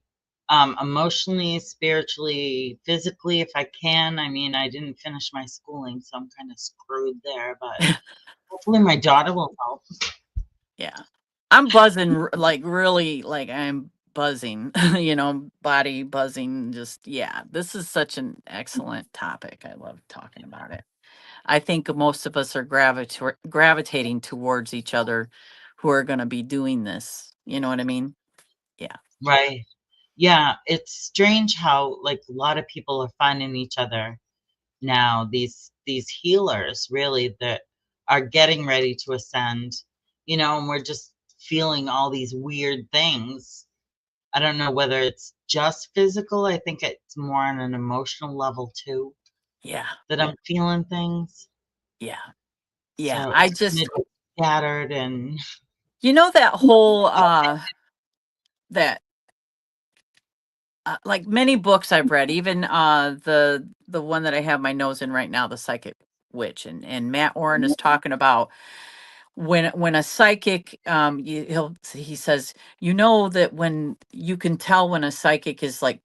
Speaker 1: Emotionally, spiritually, physically, if I can. I mean, I didn't finish my schooling, so I'm kind of screwed there, but hopefully my daughter will help.
Speaker 2: Yeah. I'm buzzing, like, really, like, I'm buzzing, body buzzing. Just, yeah, this is such an excellent topic. I love talking about it. I think most of us are gravitating towards each other who are going to be doing this. You know what I mean? Yeah.
Speaker 1: Right. Yeah, it's strange how like a lot of people are finding each other now, these healers really that are getting ready to ascend, and we're just feeling all these weird things. I don't know whether it's just physical. I think it's more on an emotional level too
Speaker 2: Yeah.
Speaker 1: that I'm feeling things.
Speaker 2: Yeah. Yeah.
Speaker 1: So
Speaker 2: I
Speaker 1: it's kind
Speaker 2: just,
Speaker 1: of scattered and
Speaker 2: that whole, that, like many books I've read, even the one that I have my nose in right now, The Psychic Witch, and Matt Oren is talking about when a psychic, he says, that when you can tell when a psychic is like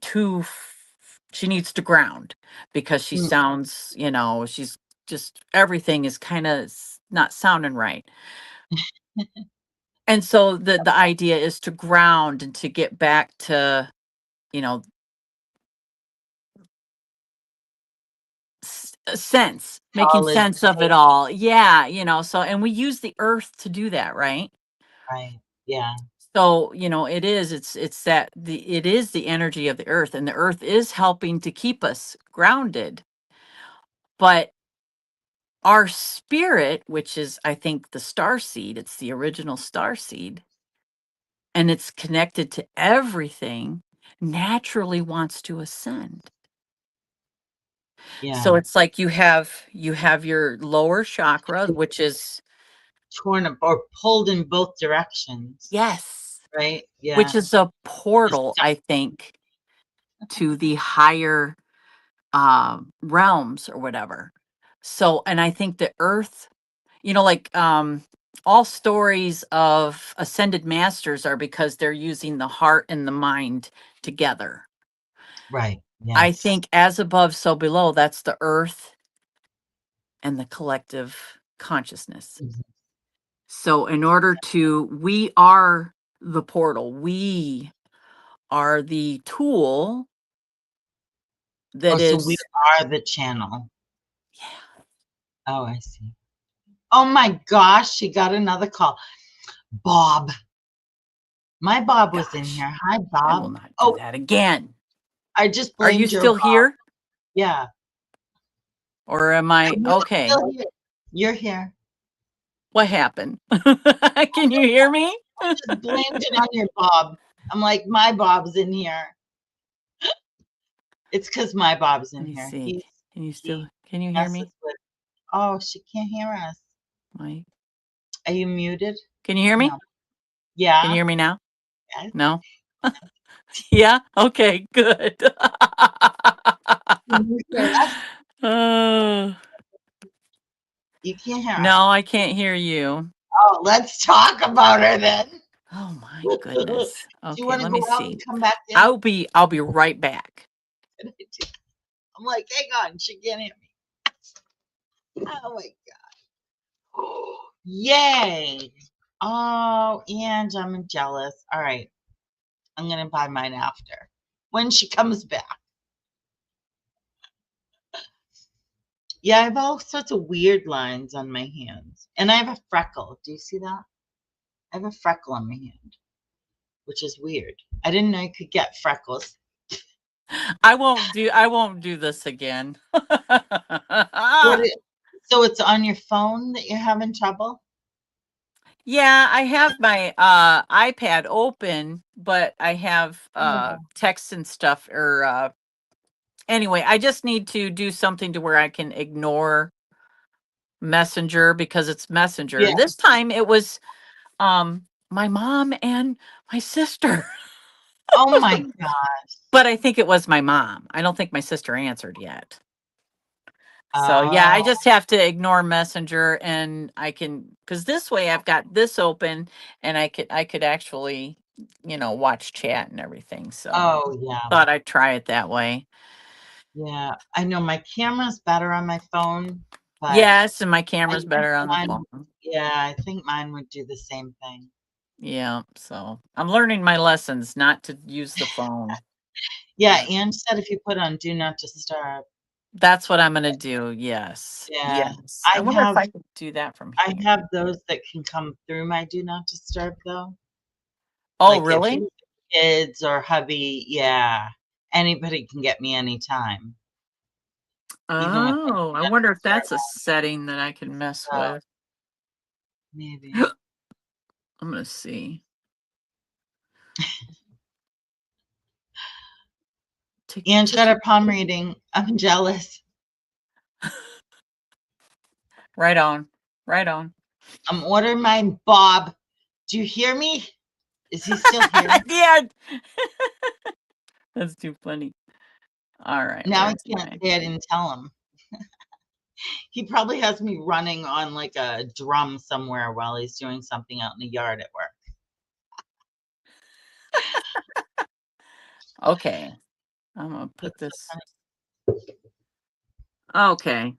Speaker 2: she needs to ground because she
Speaker 1: Mm,
Speaker 2: sounds, she's just, everything is kind of not sounding right. And so the idea is to ground and to get back to, you know sense, making
Speaker 1: solid
Speaker 2: sense of it
Speaker 1: state,
Speaker 2: all. Yeah, so, and we use the earth to do that, right?
Speaker 1: right? Yeah,
Speaker 2: So, it is the energy of the earth, and the earth is helping to keep us grounded. But our spirit, which is, I think, the star seed, it's the original star seed, and it's connected to everything, naturally wants to ascend. So
Speaker 1: yeah.
Speaker 2: it's like you have your lower chakra, which is,
Speaker 1: Torn up or pulled in both directions,
Speaker 2: yes,
Speaker 1: right?
Speaker 2: which
Speaker 1: Yeah.
Speaker 2: is a
Speaker 1: Just
Speaker 2: portal, I think, to the higher realms or whatever. So, and I think the earth, like, all stories of ascended masters are because they're using the heart and the mind together.
Speaker 1: right.
Speaker 2: I
Speaker 1: Yes.
Speaker 2: think as above, so below, that's the earth and the collective consciousness.
Speaker 1: Mhm.
Speaker 2: So, in order we are the portal, we are the tool
Speaker 1: Oh,
Speaker 2: that
Speaker 1: so we
Speaker 2: is,
Speaker 1: are the channel.
Speaker 2: yeah,
Speaker 1: Oh, I see. Oh my gosh, she got another call. Bob. My Bob was in
Speaker 2: gosh,
Speaker 1: here. Hi,
Speaker 2: I will
Speaker 1: Bob.
Speaker 2: not do
Speaker 1: Oh,
Speaker 2: that again.
Speaker 1: I just
Speaker 2: Are you
Speaker 1: blamed your
Speaker 2: still
Speaker 1: Bob.
Speaker 2: here?
Speaker 1: Yeah.
Speaker 2: Or am I
Speaker 1: You're
Speaker 2: okay?
Speaker 1: still here. You're here.
Speaker 2: What happened? Can you hear me?
Speaker 1: Just blamed it on your Bob. I'm like, my Bob's in here. It's because my Bob's
Speaker 2: Let
Speaker 1: in
Speaker 2: me
Speaker 1: here.
Speaker 2: see.
Speaker 1: He
Speaker 2: Can you hear
Speaker 1: messes
Speaker 2: me?
Speaker 1: with. Oh, she can't hear us.
Speaker 2: My,
Speaker 1: Are you muted?
Speaker 2: can you hear me?
Speaker 1: No.
Speaker 2: Can you
Speaker 1: Yeah.
Speaker 2: hear me now?
Speaker 1: Yes.
Speaker 2: No? Yeah? Okay, good.
Speaker 1: Can you hear us?
Speaker 2: Uh,
Speaker 1: You can't hear us.
Speaker 2: no, I can't hear you.
Speaker 1: Oh, let's talk about her then.
Speaker 2: Oh my
Speaker 1: Do
Speaker 2: goodness.
Speaker 1: you
Speaker 2: Okay,
Speaker 1: want to
Speaker 2: let
Speaker 1: go
Speaker 2: me
Speaker 1: out and
Speaker 2: see.
Speaker 1: come back in?
Speaker 2: I'll be right back.
Speaker 1: I'm like, hang on, she can't hear me. Oh my god. Yay. Oh, and I'm jealous. All right. I'm gonna buy mine after. When she comes back. Yeah, I have all sorts of weird lines on my hands. And I have a freckle. Do you see that? I have a freckle on my hand, which is weird. I didn't know you could get freckles.
Speaker 2: I won't do this again.
Speaker 1: What it, so it's on your phone that you're having trouble?
Speaker 2: Yeah, I have my iPad open, but I have
Speaker 1: Oh,
Speaker 2: text and stuff or anyway, I just need to do something to where I can ignore Messenger because it's Messenger.
Speaker 1: yeah.
Speaker 2: And this time it was my mom and my sister.
Speaker 1: Oh my God.
Speaker 2: But I think it was my mom. I don't think my sister answered yet. So yeah, I
Speaker 1: Oh,
Speaker 2: just have to ignore Messenger and I can because this way I've got this open and I could actually, watch chat and everything. So
Speaker 1: oh yeah.
Speaker 2: thought I'd try it that way.
Speaker 1: Yeah. I know my camera's better on my phone, but
Speaker 2: Yes, and my
Speaker 1: I
Speaker 2: camera's
Speaker 1: think
Speaker 2: better on the
Speaker 1: mine,
Speaker 2: phone.
Speaker 1: yeah, I think mine would do the same thing.
Speaker 2: Yeah, so I'm learning my lessons not to use the phone.
Speaker 1: Yeah,
Speaker 2: Yeah.
Speaker 1: Anne said if you put on do not disturb.
Speaker 2: That's what I'm gonna do. Yes.
Speaker 1: Yeah.
Speaker 2: Yes. I
Speaker 1: I
Speaker 2: wonder if
Speaker 1: have
Speaker 2: I could do that from
Speaker 1: I
Speaker 2: here.
Speaker 1: have those that can come through my do not disturb though.
Speaker 2: Oh,
Speaker 1: Like if
Speaker 2: really?
Speaker 1: you kids or hubby, yeah, anybody can get me anytime, even with my
Speaker 2: Oh,
Speaker 1: do
Speaker 2: I
Speaker 1: not
Speaker 2: wonder if
Speaker 1: disturb
Speaker 2: that's a
Speaker 1: on.
Speaker 2: setting that I can mess
Speaker 1: So
Speaker 2: with.
Speaker 1: maybe.
Speaker 2: I'm gonna see.
Speaker 1: Anne's got
Speaker 2: Just
Speaker 1: her palm reading. I'm jealous.
Speaker 2: right on. Right on.
Speaker 1: I'm ordering mine, Bob. Do you hear me? Is he still here?
Speaker 2: Yeah. That's too funny. All right,
Speaker 1: Now I
Speaker 2: where's
Speaker 1: can't
Speaker 2: my
Speaker 1: say I didn't tell him. He probably has me running on like a drum somewhere while he's doing something out in the yard at work.
Speaker 2: okay. I'm gonna put
Speaker 1: That's so
Speaker 2: this.
Speaker 1: funny.
Speaker 2: Okay.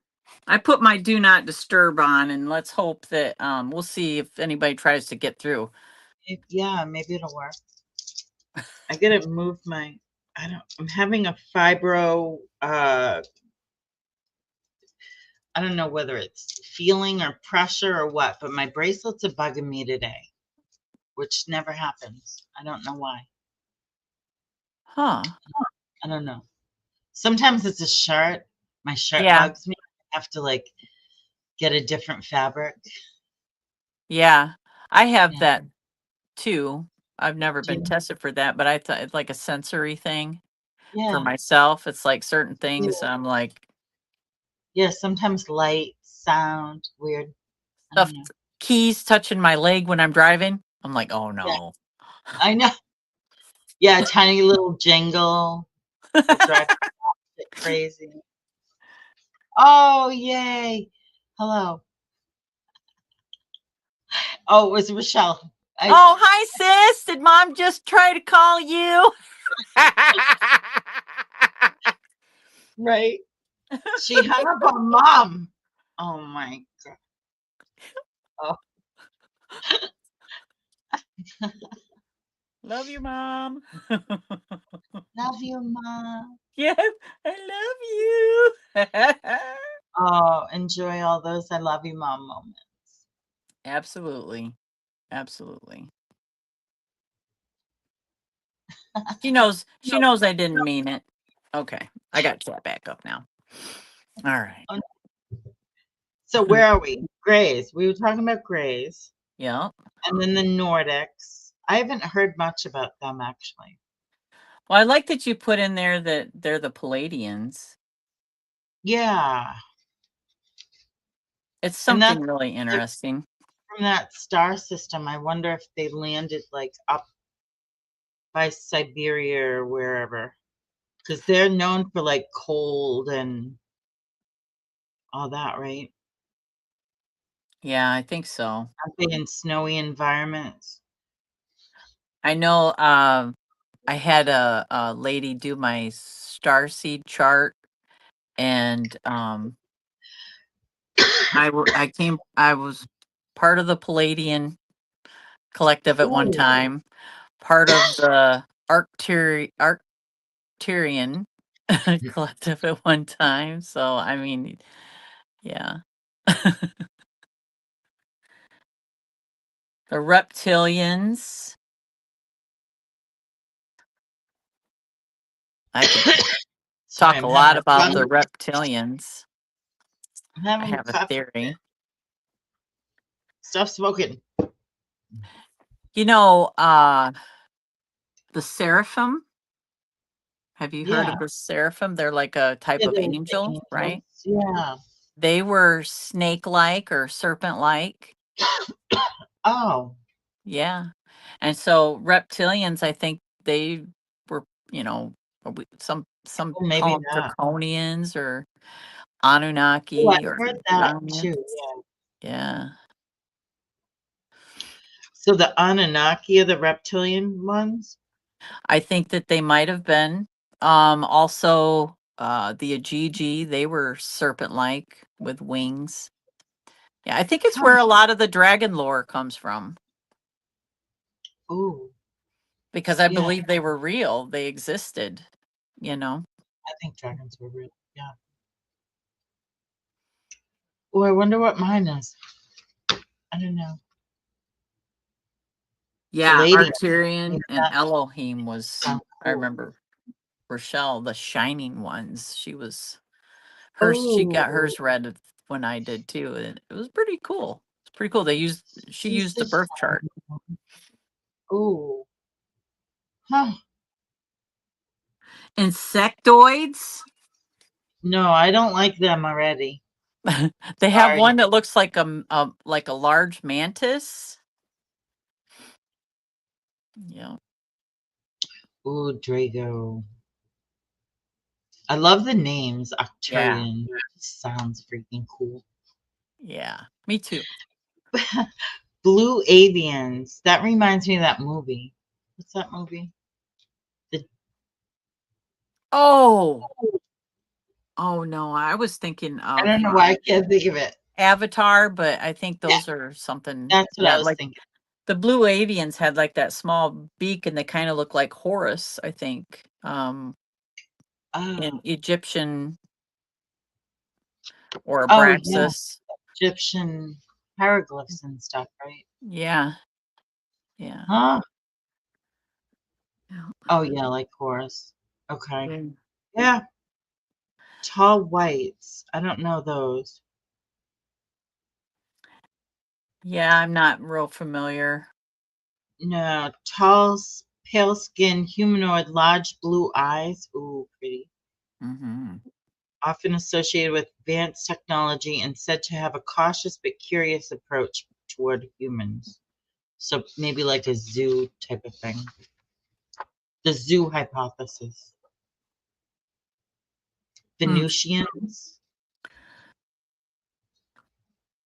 Speaker 2: I put my do not disturb on and let's hope that we'll see if anybody tries to get through.
Speaker 1: Yeah, maybe it'll work. I gotta move my. I don't. I'm having a fibro. I don't know whether it's feeling or pressure or what, but my bracelets are bugging me today, which never happens. I don't know why.
Speaker 2: Huh.
Speaker 1: I don't know. Sometimes it's a shirt. My shirt
Speaker 2: Yeah.
Speaker 1: bugs me. I have to like get a different fabric.
Speaker 2: Yeah. I have
Speaker 1: Yeah.
Speaker 2: that too. I've never
Speaker 1: Do
Speaker 2: been
Speaker 1: you?
Speaker 2: tested for that, but I thought it's like a sensory thing for
Speaker 1: Yeah.
Speaker 2: myself. It's like certain
Speaker 1: Yeah.
Speaker 2: things I'm like
Speaker 1: Yeah. Sometimes light, sound, weird. I
Speaker 2: stuff
Speaker 1: don't know.
Speaker 2: keys touching my leg when I'm driving. I'm like, "Oh
Speaker 1: Yeah.
Speaker 2: no."
Speaker 1: I know. Yeah. Tiny little jingle will drive me crazy. Oh, yay. Hello. Oh, it was Rochelle. I
Speaker 2: Oh, hi sis. Did mom just try to call you?
Speaker 1: right. She hung up on mom. Oh my god. Oh,
Speaker 2: Love you, mom.
Speaker 1: love you, mom.
Speaker 2: Yes, I love you.
Speaker 1: Oh, enjoy all those I love you, mom moments.
Speaker 2: Absolutely. Absolutely. She knows I didn't mean it. Okay. I got that back up now. All right.
Speaker 1: Oh, so where are we? Grays. We were talking about grays,
Speaker 2: Yeah.
Speaker 1: and then the Nordics. I haven't heard much about them actually.
Speaker 2: Well, I like that you put in there that they're the Palladians.
Speaker 1: Yeah,
Speaker 2: It's
Speaker 1: and
Speaker 2: something
Speaker 1: that's
Speaker 2: really
Speaker 1: they're
Speaker 2: interesting.
Speaker 1: from that star system. I wonder if they landed like up by Siberia or wherever, because they're known for like cold and all that, right?
Speaker 2: Yeah, I think so.
Speaker 1: Aren't they in snowy environments?
Speaker 2: I know I had a lady do my starseed chart and I was part of the Palladian collective at one
Speaker 1: Ooh,
Speaker 2: time, part of the Arcturian collective at one time. So I mean, Yeah. The reptilians. I could
Speaker 1: Sorry,
Speaker 2: talk a
Speaker 1: I'm having
Speaker 2: lot
Speaker 1: a
Speaker 2: about the
Speaker 1: problem.
Speaker 2: reptilians.
Speaker 1: I'm
Speaker 2: I
Speaker 1: having a
Speaker 2: have a
Speaker 1: cough.
Speaker 2: theory.
Speaker 1: Stop smoking.
Speaker 2: You know, the seraphim. Have you heard
Speaker 1: Yeah.
Speaker 2: of the seraphim? They're like a type
Speaker 1: Yeah,
Speaker 2: of
Speaker 1: the
Speaker 2: angel,
Speaker 1: angels.
Speaker 2: right?
Speaker 1: Yeah.
Speaker 2: They were snake-like or serpent-like.
Speaker 1: Oh,
Speaker 2: Yeah. And so reptilians, I think they were, some
Speaker 1: well,
Speaker 2: call
Speaker 1: maybe
Speaker 2: them
Speaker 1: not.
Speaker 2: draconians or
Speaker 1: Oh,
Speaker 2: Anunnaki
Speaker 1: I've
Speaker 2: or
Speaker 1: heard that
Speaker 2: Brownians.
Speaker 1: too. Yeah.
Speaker 2: Yeah.
Speaker 1: So the Anunnaki are the reptilian ones?
Speaker 2: I think that they might have been. Also, the Ajiji, they were serpent-like with wings. Yeah, I think it's
Speaker 1: Huh.
Speaker 2: where a lot of the dragon lore comes from
Speaker 1: Oh,
Speaker 2: because I
Speaker 1: yeah.
Speaker 2: believe they were real. They existed, you know.
Speaker 1: I think dragons were real. Yeah. Oh, I wonder what mine is. I don't know.
Speaker 2: Yeah,
Speaker 1: Palladium. Maybe
Speaker 2: Arturian and
Speaker 1: that
Speaker 2: Elohim was,
Speaker 1: sounds
Speaker 2: I
Speaker 1: cool.
Speaker 2: remember Rochelle, the shining ones. She got
Speaker 1: Oh,
Speaker 2: hers read when I did too, and it was pretty cool. It's pretty cool. She
Speaker 1: she's
Speaker 2: used
Speaker 1: the
Speaker 2: the birth chart.
Speaker 1: shining one. Oh, huh.
Speaker 2: Insectoids.
Speaker 1: No, I don't like them already.
Speaker 2: They have
Speaker 1: Sorry.
Speaker 2: one that looks like like a large mantis. Yeah,
Speaker 1: Oh, Drago. I love the names.
Speaker 2: yeah,
Speaker 1: Octurian. Sounds freaking cool.
Speaker 2: yeah. Me too.
Speaker 1: Blue Avians. That reminds me of that movie. What's that movie? The,
Speaker 2: Oh, oh no, I was thinking
Speaker 1: I
Speaker 2: of
Speaker 1: don't know why I can't think of it.
Speaker 2: Avatar, but I think
Speaker 1: Yeah,
Speaker 2: those are something.
Speaker 1: that's what
Speaker 2: Yeah,
Speaker 1: I was
Speaker 2: like
Speaker 1: thinking.
Speaker 2: the blue avians had like that small beak, and they kind of look like Horus. I think in
Speaker 1: Oh,
Speaker 2: Egyptian or
Speaker 1: oh yeah.
Speaker 2: Abraxas.
Speaker 1: Egyptian hieroglyphs and stuff, right?
Speaker 2: Yeah, yeah,
Speaker 1: Huh?
Speaker 2: yeah.
Speaker 1: Oh yeah, like Horus. Okay.
Speaker 2: Yeah.
Speaker 1: Yeah. Tall whites. I don't know those.
Speaker 2: Yeah, I'm not real familiar.
Speaker 1: No. Tall, pale skin, humanoid, large blue eyes. Ooh, pretty.
Speaker 2: Hmm.
Speaker 1: Often associated with advanced technology and said to have a cautious but curious approach toward humans. So maybe like a zoo type of thing. The zoo hypothesis.
Speaker 2: Hmm.
Speaker 1: Venusians.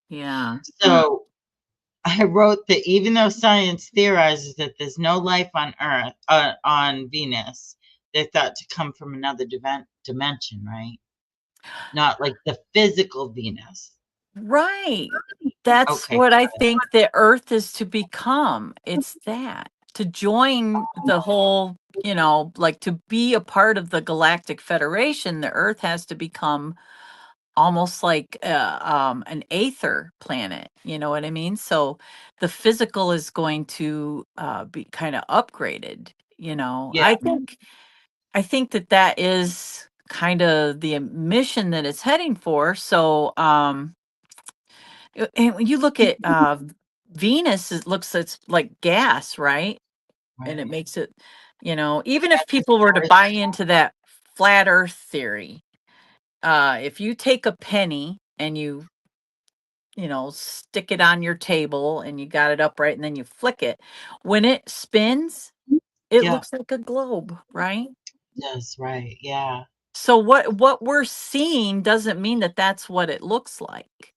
Speaker 2: Yeah.
Speaker 1: So I wrote that even though science theorizes that there's no life on Earth, on Venus, they're thought to come from another dimension, right? Not like the physical Venus.
Speaker 2: Right. That's
Speaker 1: Okay,
Speaker 2: what I
Speaker 1: got it.
Speaker 2: think the Earth is to become. It's that to join the whole, like to be a part of the Galactic Federation, the Earth has to become almost like an aether planet. You know what I mean? So the physical is going to be kind of upgraded.
Speaker 1: Yeah.
Speaker 2: I think that that is kind of the mission that it's heading for. So, and when you look at Venus, it looks it's like gas, right? And it
Speaker 1: Right.
Speaker 2: makes it, even
Speaker 1: Yeah,
Speaker 2: if
Speaker 1: 'cause
Speaker 2: people were to
Speaker 1: Earth.
Speaker 2: buy into that flat Earth theory, if you take a penny and stick it on your table and you got it upright and then you flick it, when it spins, it
Speaker 1: Yeah,
Speaker 2: looks like a globe, right?
Speaker 1: that's right. Yeah.
Speaker 2: So what we're seeing doesn't mean that that's what it looks like.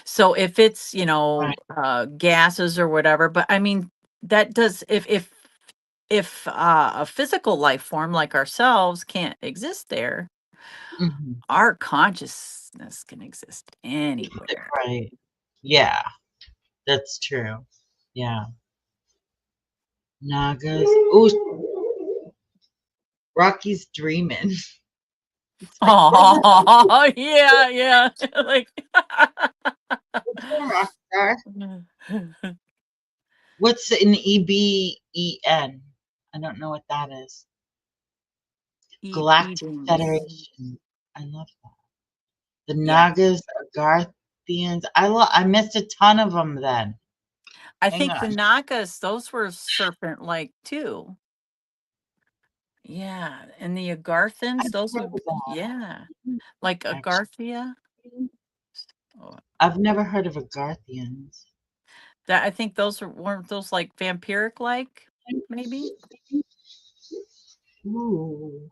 Speaker 2: So if it's,
Speaker 1: Right.
Speaker 2: gases or whatever, but I mean, that does if a physical life form like ourselves can't exist there,
Speaker 1: Hmm.
Speaker 2: our consciousness can exist anywhere.
Speaker 1: Right. Yeah, that's true. Yeah. Nagas. Oh, Rocky's dreaming. It's like,
Speaker 2: Oh, yeah, yeah. Like
Speaker 1: what's a rock star? What's an EBEN? I don't know what that is. Galactic
Speaker 2: Eden's.
Speaker 1: Federation. I love that. The
Speaker 2: Yeah.
Speaker 1: Nagas, Agarthians. I missed a ton of them then.
Speaker 2: I
Speaker 1: Hang
Speaker 2: think the
Speaker 1: on.
Speaker 2: Nagas, those were serpent-like too. Yeah, and the Agarthans,
Speaker 1: I've
Speaker 2: those
Speaker 1: heard
Speaker 2: would,
Speaker 1: of that,
Speaker 2: yeah, like
Speaker 1: actually.
Speaker 2: Agarthia. Oh,
Speaker 1: I've never heard of Agarthians.
Speaker 2: that I think those weren't those like vampiric-like, maybe?
Speaker 1: Ooh.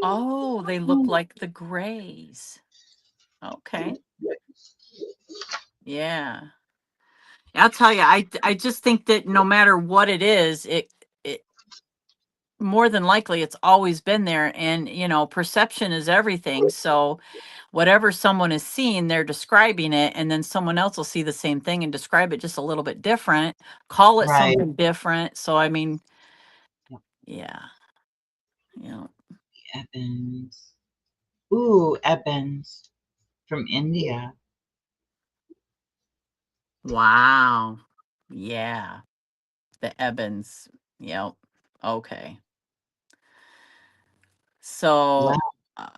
Speaker 2: Oh, they look like the Greys. Okay. Yeah. I'll tell you, I just think that no matter what it is, it more than likely it's always been there, and perception is everything. So whatever someone is seeing, they're describing it, and then someone else will see the same thing and describe it just a little bit different, call it
Speaker 1: Right.
Speaker 2: something different. So I mean,
Speaker 1: Yep.
Speaker 2: yeah, yeah.
Speaker 1: Evans. Ooh, Evans from India.
Speaker 2: Wow. Yeah. The Evans. Yep. Okay.
Speaker 1: Wow.
Speaker 2: So uh,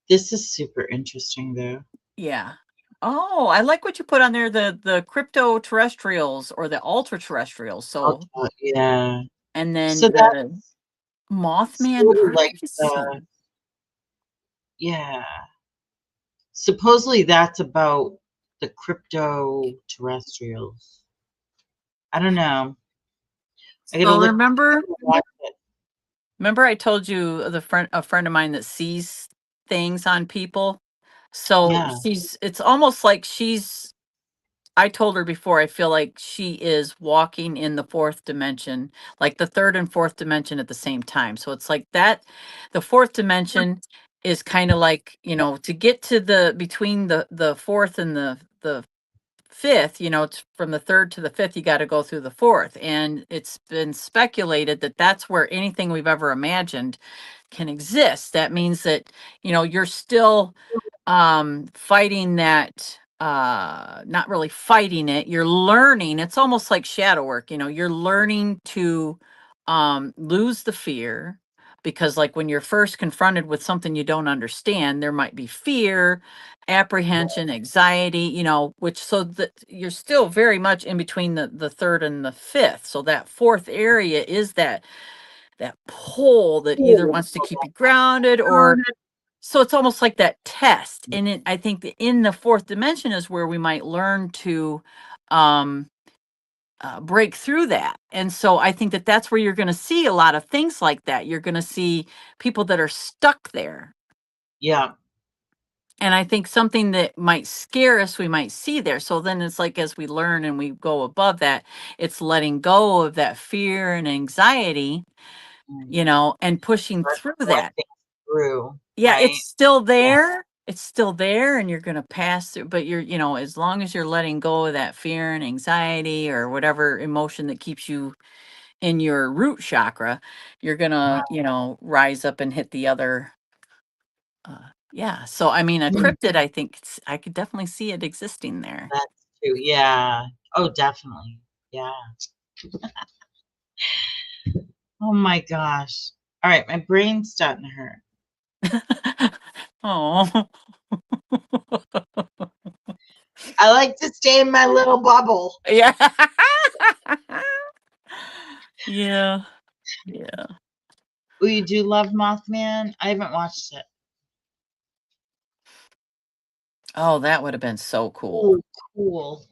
Speaker 1: This is super interesting, though.
Speaker 2: yeah. Oh, I like what you put on there, the crypto terrestrials or the ultra terrestrials. So,
Speaker 1: Yeah.
Speaker 2: and then
Speaker 1: So
Speaker 2: the
Speaker 1: that's
Speaker 2: Mothman
Speaker 1: sort of like
Speaker 2: privacy.
Speaker 1: yeah. Supposedly that's about the crypto terrestrials. I don't know. I gotta
Speaker 2: So
Speaker 1: look, I
Speaker 2: remember,
Speaker 1: gotta watch it.
Speaker 2: remember I told you a friend of mine that sees things on people. So
Speaker 1: Yeah.
Speaker 2: it's almost like I told her before, I feel like she is walking in the fourth dimension, like the third and fourth dimension at the same time. So it's like that, the fourth dimension is kind of like, to get to the between the fourth and the fifth, from the third to the fifth, you got to go through the fourth. And it's been speculated that that's where anything we've ever imagined can exist. That means that, you're still fighting that, not really fighting it, you're learning. It's almost like shadow work, you're learning to lose the fear, because like when you're first confronted with something you don't understand, there might be fear, apprehension, anxiety, which, so that you're still very much in between the third and the fifth. So that fourth area is that pull that either wants to keep you grounded, or so it's almost like that test. And I think that in the fourth dimension is where we might learn to um, break through that. And so I think that that's where you're going to see a lot of things like that. You're going to see people that are stuck there.
Speaker 1: Yeah.
Speaker 2: And I think something that might scare us, we might see there. So then it's like as we learn and we go above that, it's letting go of that fear and anxiety,
Speaker 1: Mm.
Speaker 2: and pushing
Speaker 1: Let
Speaker 2: through
Speaker 1: let
Speaker 2: that.
Speaker 1: things through,
Speaker 2: Yeah, it's
Speaker 1: right?
Speaker 2: still
Speaker 1: Yeah.
Speaker 2: there. It's still there, and you're gonna pass through, but as long as you're letting go of that fear and anxiety or whatever emotion that keeps you in your root chakra, you're gonna,
Speaker 1: Right.
Speaker 2: rise up and hit the other. Yeah. So, I mean, a
Speaker 1: Mm.
Speaker 2: cryptid, I think I could definitely see it existing there.
Speaker 1: That's true. Yeah. Oh, definitely. Yeah. Oh my gosh. All right, my brain's starting to hurt.
Speaker 2: Oh,
Speaker 1: I like to stay in my little bubble.
Speaker 2: yeah. Yeah. Yeah.
Speaker 1: Oh, you do love Mothman? I haven't watched it.
Speaker 2: Oh, that would have been so cool.
Speaker 1: Oh, cool.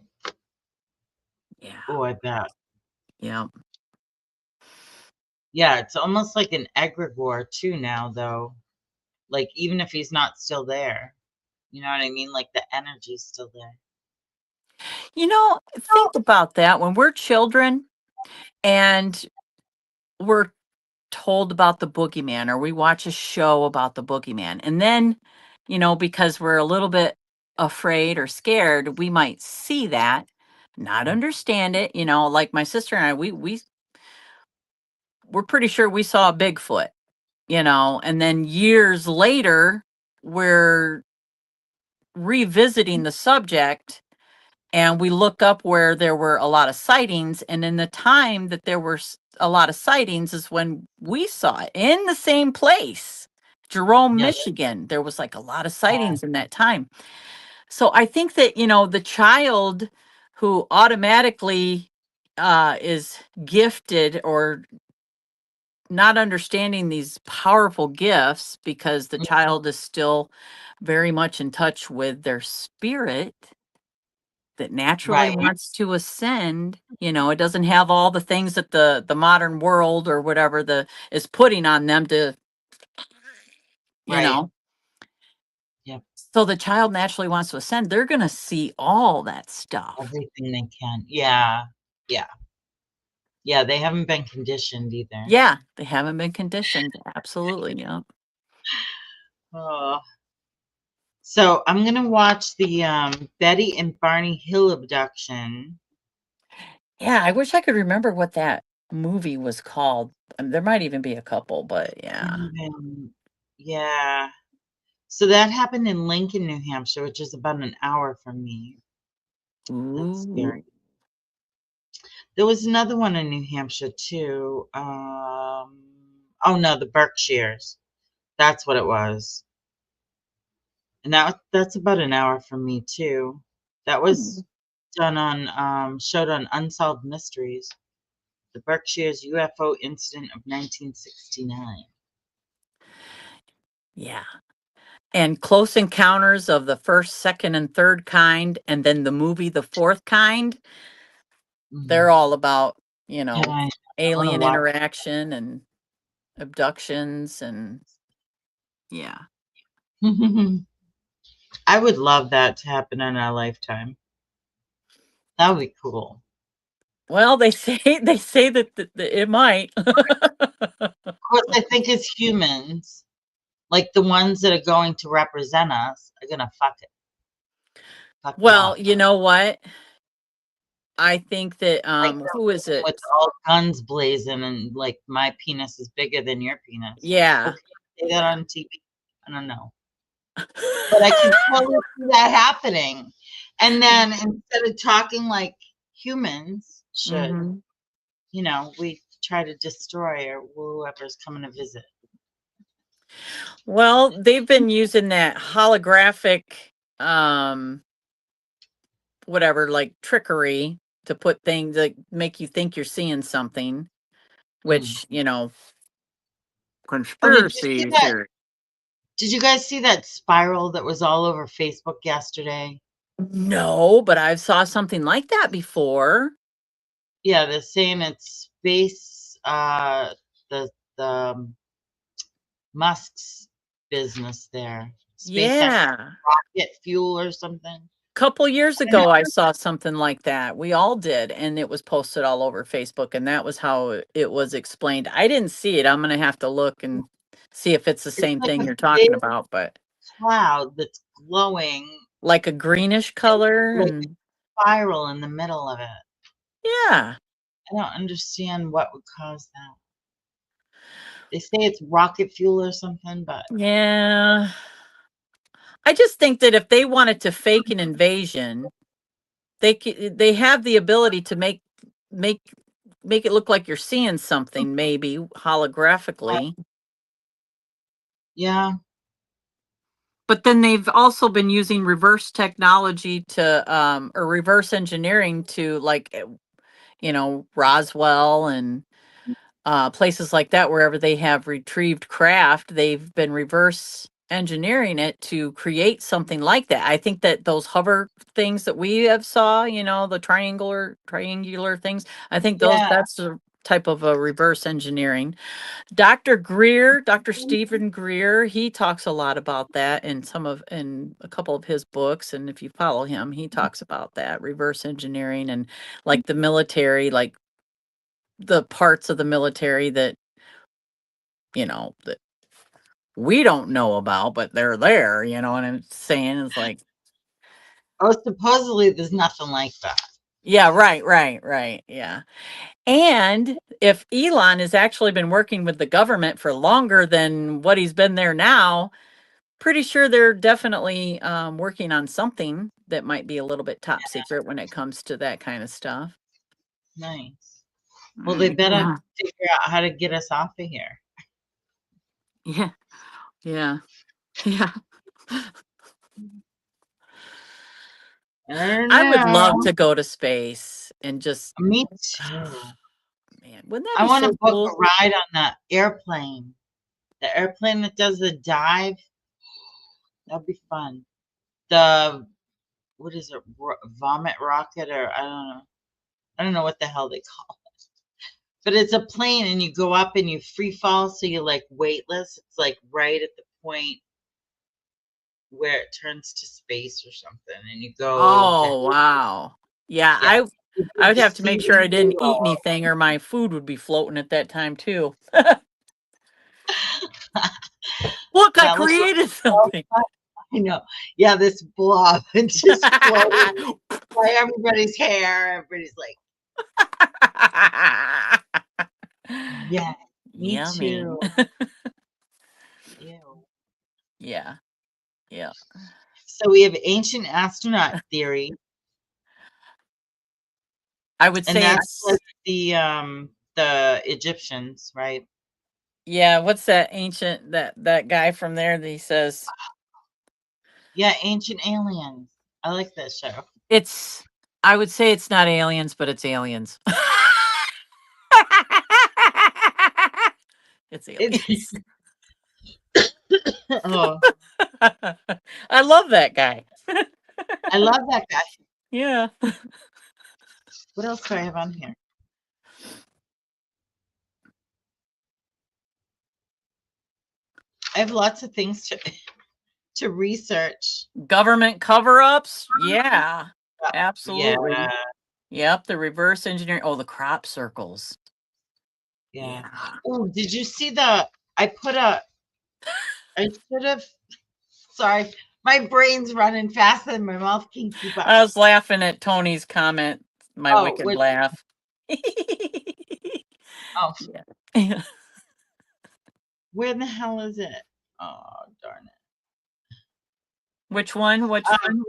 Speaker 2: Yeah.
Speaker 1: Oh, I bet.
Speaker 2: Yeah.
Speaker 1: Yeah, it's almost like an egregore too now, though. Like, even if he's not still there. You know what I mean? Like, the energy's still there.
Speaker 2: Think about that when we're children and we're told about the boogeyman, or we watch a show about the boogeyman. And then, because we're a little bit afraid or scared, we might see that, not understand it. Like my sister and I, we're pretty sure we saw a Bigfoot, and then years later, we're revisiting the subject and we look up where there were a lot of sightings. And in the time that there were a lot of sightings is when we saw it in the same place, Jerome,
Speaker 1: Yep.
Speaker 2: Michigan. There was like a lot of sightings in that time. So I think that, the child who automatically is gifted or not understanding these powerful gifts because the child is still very much in touch with their spirit that naturally
Speaker 1: Right,
Speaker 2: wants to ascend. It doesn't have all the things that the modern world or whatever the is putting on them to, you
Speaker 1: right.
Speaker 2: know.
Speaker 1: Yep.
Speaker 2: So the child naturally wants to ascend. They're going to see all that stuff.
Speaker 1: Everything they can. Yeah. Yeah. Yeah, they haven't been conditioned either.
Speaker 2: Yeah, they haven't been conditioned. Absolutely. Yeah.
Speaker 1: Oh. So I'm gonna watch the Betty and Barney Hill abduction.
Speaker 2: Yeah, I wish I could remember what that movie was called. There might even be a couple, but yeah.
Speaker 1: Yeah. So that happened in Lincoln, New Hampshire, which is about an hour from me. That's
Speaker 2: Ooh.
Speaker 1: scary. There was another one in New Hampshire too. Oh no, the Berkshires. That's what it was. And that's about an hour from me too. That
Speaker 2: Hmm.
Speaker 1: was done on showed on Unsolved Mysteries. The Berkshires UFO incident of 1969.
Speaker 2: Yeah. And Close Encounters of the First, Second, and Third Kind, and then the movie The Fourth Kind, they're
Speaker 1: Mm.
Speaker 2: all about,
Speaker 1: Yeah, I wanna
Speaker 2: alien
Speaker 1: watch.
Speaker 2: interaction and abductions and yeah.
Speaker 1: I would love that to happen in our lifetime. That would be cool.
Speaker 2: Well, they say that it might.
Speaker 1: Of course, I think as humans, like the ones that are going to represent us, are gonna fuck it
Speaker 2: Well,
Speaker 1: up.
Speaker 2: you know what? I think that
Speaker 1: Like
Speaker 2: who is it?
Speaker 1: with all guns blazing and like my penis is bigger than your penis.
Speaker 2: Yeah.
Speaker 1: Okay, say that on TV. I don't know. But I can totally see that happening. And then instead of talking like humans should,
Speaker 2: Mhm.
Speaker 1: we try to destroy or whoever's coming to visit.
Speaker 2: Well, they've been using that holographic um whatever, like trickery to put things that make you think you're seeing something,
Speaker 1: Mm.
Speaker 2: which,
Speaker 1: Oh, did you see
Speaker 2: conspiracy
Speaker 1: that?
Speaker 2: theory.
Speaker 1: Did you guys see that spiral that was all over Facebook yesterday?
Speaker 2: No, but I've saw something like that before.
Speaker 1: Yeah, they're saying it's space, the Musk's business there. SpaceX
Speaker 2: Yeah.
Speaker 1: rocket fuel or something.
Speaker 2: Couple years
Speaker 1: I don't
Speaker 2: ago, I saw something like that. We all did, and it was posted all over Facebook, and that was how it was explained. I didn't see it. I'm gonna have to look and see if it's the
Speaker 1: It's
Speaker 2: same
Speaker 1: like
Speaker 2: thing
Speaker 1: a
Speaker 2: you're talking
Speaker 1: big
Speaker 2: about, but
Speaker 1: cloud that's glowing
Speaker 2: like a greenish
Speaker 1: and
Speaker 2: color
Speaker 1: like a
Speaker 2: and
Speaker 1: spiral in the middle of it.
Speaker 2: yeah.
Speaker 1: I don't understand what would cause that. They say it's rocket fuel or something, but
Speaker 2: Yeah. I just think that if they wanted to fake an invasion, they have the ability to make make it look like you're seeing something maybe holographically.
Speaker 1: yeah,
Speaker 2: But then they've also been using reverse technology to or reverse engineering to like Roswell and places like that, wherever they have retrieved craft, they've been reverse engineering it to create something like that. I think that those hover things that we have saw, the triangular things, I think those
Speaker 1: yeah.
Speaker 2: that's a type of a reverse engineering. Dr. Stephen Greer, he talks a lot about that in a couple of his books. And if you follow him, he talks about that reverse engineering and like the military, like the parts of the military that we don't know about, but they're there, what I'm saying? It's like,
Speaker 1: Oh, supposedly there's nothing like that.
Speaker 2: Yeah, right. Yeah. And if Elon has actually been working with the government for longer than what he's been there now, pretty sure they're definitely working on something that might be a little bit top secret when it comes to that kind of stuff.
Speaker 1: Nice. Well, they better
Speaker 2: Yeah.
Speaker 1: figure out how to get us off of here.
Speaker 2: Yeah. Yeah. Yeah.
Speaker 1: I don't
Speaker 2: I would love
Speaker 1: know.
Speaker 2: to go to space and just,
Speaker 1: Me too.
Speaker 2: man, wouldn't that
Speaker 1: I
Speaker 2: be
Speaker 1: want to
Speaker 2: so
Speaker 1: book a
Speaker 2: cool?
Speaker 1: ride on that airplane. The airplane that does the dive. That'd be fun. The what is it? Vomit rocket or I don't know. I don't know what the hell they call it. But it's a plane and you go up and you free fall, so you're like weightless. It's like right at the point where it turns to space or something, and you go down.
Speaker 2: Oh, wow. Yeah,
Speaker 1: Yeah,
Speaker 2: I would have
Speaker 1: just
Speaker 2: to
Speaker 1: see
Speaker 2: make
Speaker 1: the
Speaker 2: sure I didn't eat
Speaker 1: halo.
Speaker 2: anything or my food would be floating at that time too. Look, I
Speaker 1: That looks
Speaker 2: created
Speaker 1: so
Speaker 2: something.
Speaker 1: fun. I know. Yeah, this blob and just floating by everybody's hair. Everybody's like, yeah, me
Speaker 2: Yummy.
Speaker 1: too. Ew.
Speaker 2: Yeah, yeah.
Speaker 1: So we have ancient astronaut theory,
Speaker 2: I would
Speaker 1: and
Speaker 2: say
Speaker 1: that's like
Speaker 2: it's,
Speaker 1: the Egyptians, right?
Speaker 2: yeah, what's that ancient that guy from there that he says
Speaker 1: Yeah, Ancient Aliens. I like that show.
Speaker 2: it's, I would say it's not aliens, but it's aliens. It's
Speaker 1: It,
Speaker 2: aliens.
Speaker 1: oh,
Speaker 2: I love that guy.
Speaker 1: I love that guy.
Speaker 2: Yeah.
Speaker 1: What else do I have on here? I have lots of things to research.
Speaker 2: Government cover-ups? Yeah.
Speaker 1: Yeah,
Speaker 2: Absolutely. Yep, the reverse engineering. Oh, the crop circles.
Speaker 1: yeah.
Speaker 2: Yeah.
Speaker 1: Oh, did you see the? I put a. I should have. Sorry, my brain's running faster than my mouth can keep up.
Speaker 2: I was laughing at Tony's comment, my
Speaker 1: Oh,
Speaker 2: wicked laugh.
Speaker 1: oh,
Speaker 2: Yeah.
Speaker 1: where the hell is it? Oh, darn it.
Speaker 2: Which one? Which one?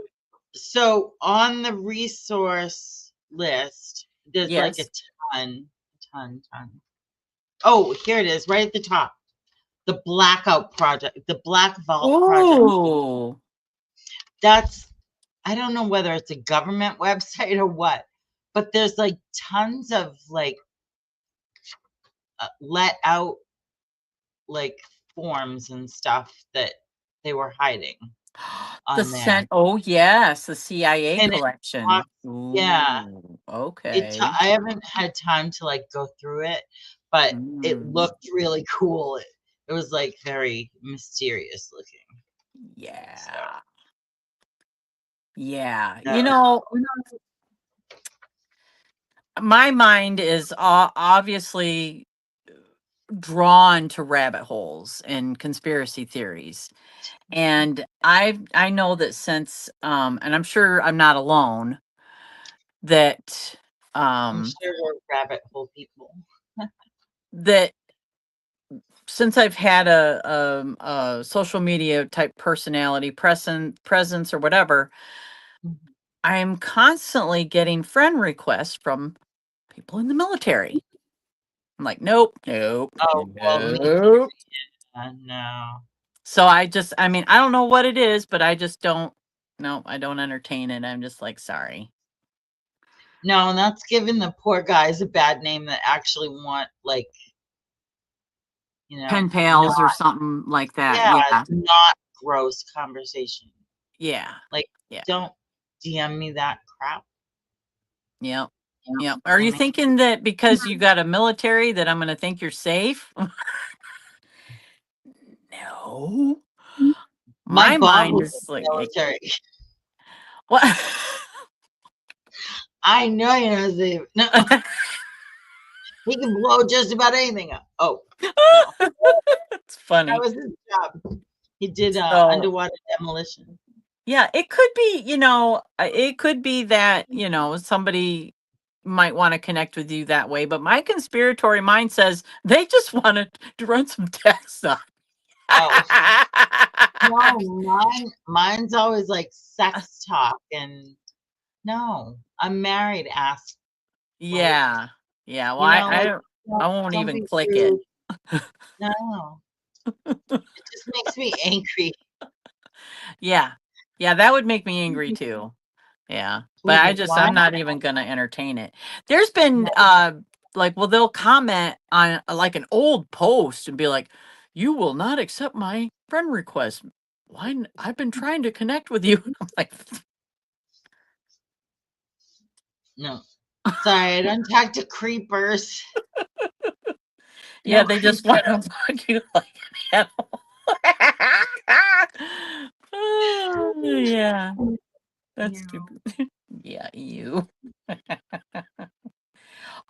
Speaker 1: So on the resource list, there's like a
Speaker 2: Yes.
Speaker 1: ton. Oh, here it is, right at the top. The Blackout Project, the Black Vault Project.
Speaker 2: Ooh.
Speaker 1: That's, I don't know whether it's a government website or what, but there's like tons of like let out like forms and stuff that they were hiding
Speaker 2: The
Speaker 1: on there.
Speaker 2: scent. Oh, yes. The CIA
Speaker 1: And it
Speaker 2: collection.
Speaker 1: talks, yeah,
Speaker 2: Ooh. Okay.
Speaker 1: I haven't had time to like go through it, but it
Speaker 2: Mm.
Speaker 1: looked really cool. It was like very mysterious looking. So
Speaker 2: Yeah. Yeah.
Speaker 1: that was
Speaker 2: My mind is obviously drawn to rabbit holes and conspiracy theories. And I know that since and I'm sure I'm not alone that
Speaker 1: I'm
Speaker 2: um
Speaker 1: sure we're rabbit hole people.
Speaker 2: that since I've had a social media type personality presence or whatever, I'm constantly getting friend requests from people in the military. I'm like,
Speaker 1: Oh, well, me too.
Speaker 2: nope.
Speaker 1: No.
Speaker 2: So I mean, I don't know what it is, but I just don't, no, I don't entertain it. I'm just like, sorry.
Speaker 1: No, and that's giving the poor guys a bad name that actually want like,
Speaker 2: Pen
Speaker 1: not,
Speaker 2: pals or something like that.
Speaker 1: yeah,
Speaker 2: Yeah.
Speaker 1: not gross conversation.
Speaker 2: Yeah.
Speaker 1: Like,
Speaker 2: Yeah.
Speaker 1: don't DM me that crap.
Speaker 2: Yep. Yep. Are
Speaker 1: I
Speaker 2: you
Speaker 1: mean,
Speaker 2: thinking that because you got a military that I'm going to think you're safe? No.
Speaker 1: my
Speaker 2: My
Speaker 1: Bob
Speaker 2: mind
Speaker 1: was in
Speaker 2: is
Speaker 1: the
Speaker 2: like,
Speaker 1: military.
Speaker 2: what?
Speaker 1: I know you're not safe. No, he can blow just about anything up. Oh, no.
Speaker 2: It's
Speaker 1: That
Speaker 2: funny.
Speaker 1: was his job. He did
Speaker 2: So,
Speaker 1: underwater demolition.
Speaker 2: Yeah, it could be, it could be that, somebody might want to connect with you that way, but my conspiratory mind says they just want to run some tests on.
Speaker 1: Oh, no, mine's always like sex talk and no, I'm married, ask like,
Speaker 2: Yeah. Yeah, well,
Speaker 1: you know, like
Speaker 2: I won't
Speaker 1: don't
Speaker 2: even
Speaker 1: be
Speaker 2: click it.
Speaker 1: rude. No, it just makes me angry.
Speaker 2: Yeah. Yeah, that would make me angry too. Yeah. But
Speaker 1: Why?
Speaker 2: I'm not even gonna entertain it. There's been
Speaker 1: No,
Speaker 2: like, well, they'll comment on like an old post and be like, "You will not accept my friend request." Why? I've been trying to connect with you. I'm like,
Speaker 1: no. Sorry, I don't talk to creepers.
Speaker 2: yeah,
Speaker 1: No
Speaker 2: they just
Speaker 1: creepers.
Speaker 2: want to fuck you like an animal. Oh, yeah, that's
Speaker 1: Yeah.
Speaker 2: stupid. Yeah, you.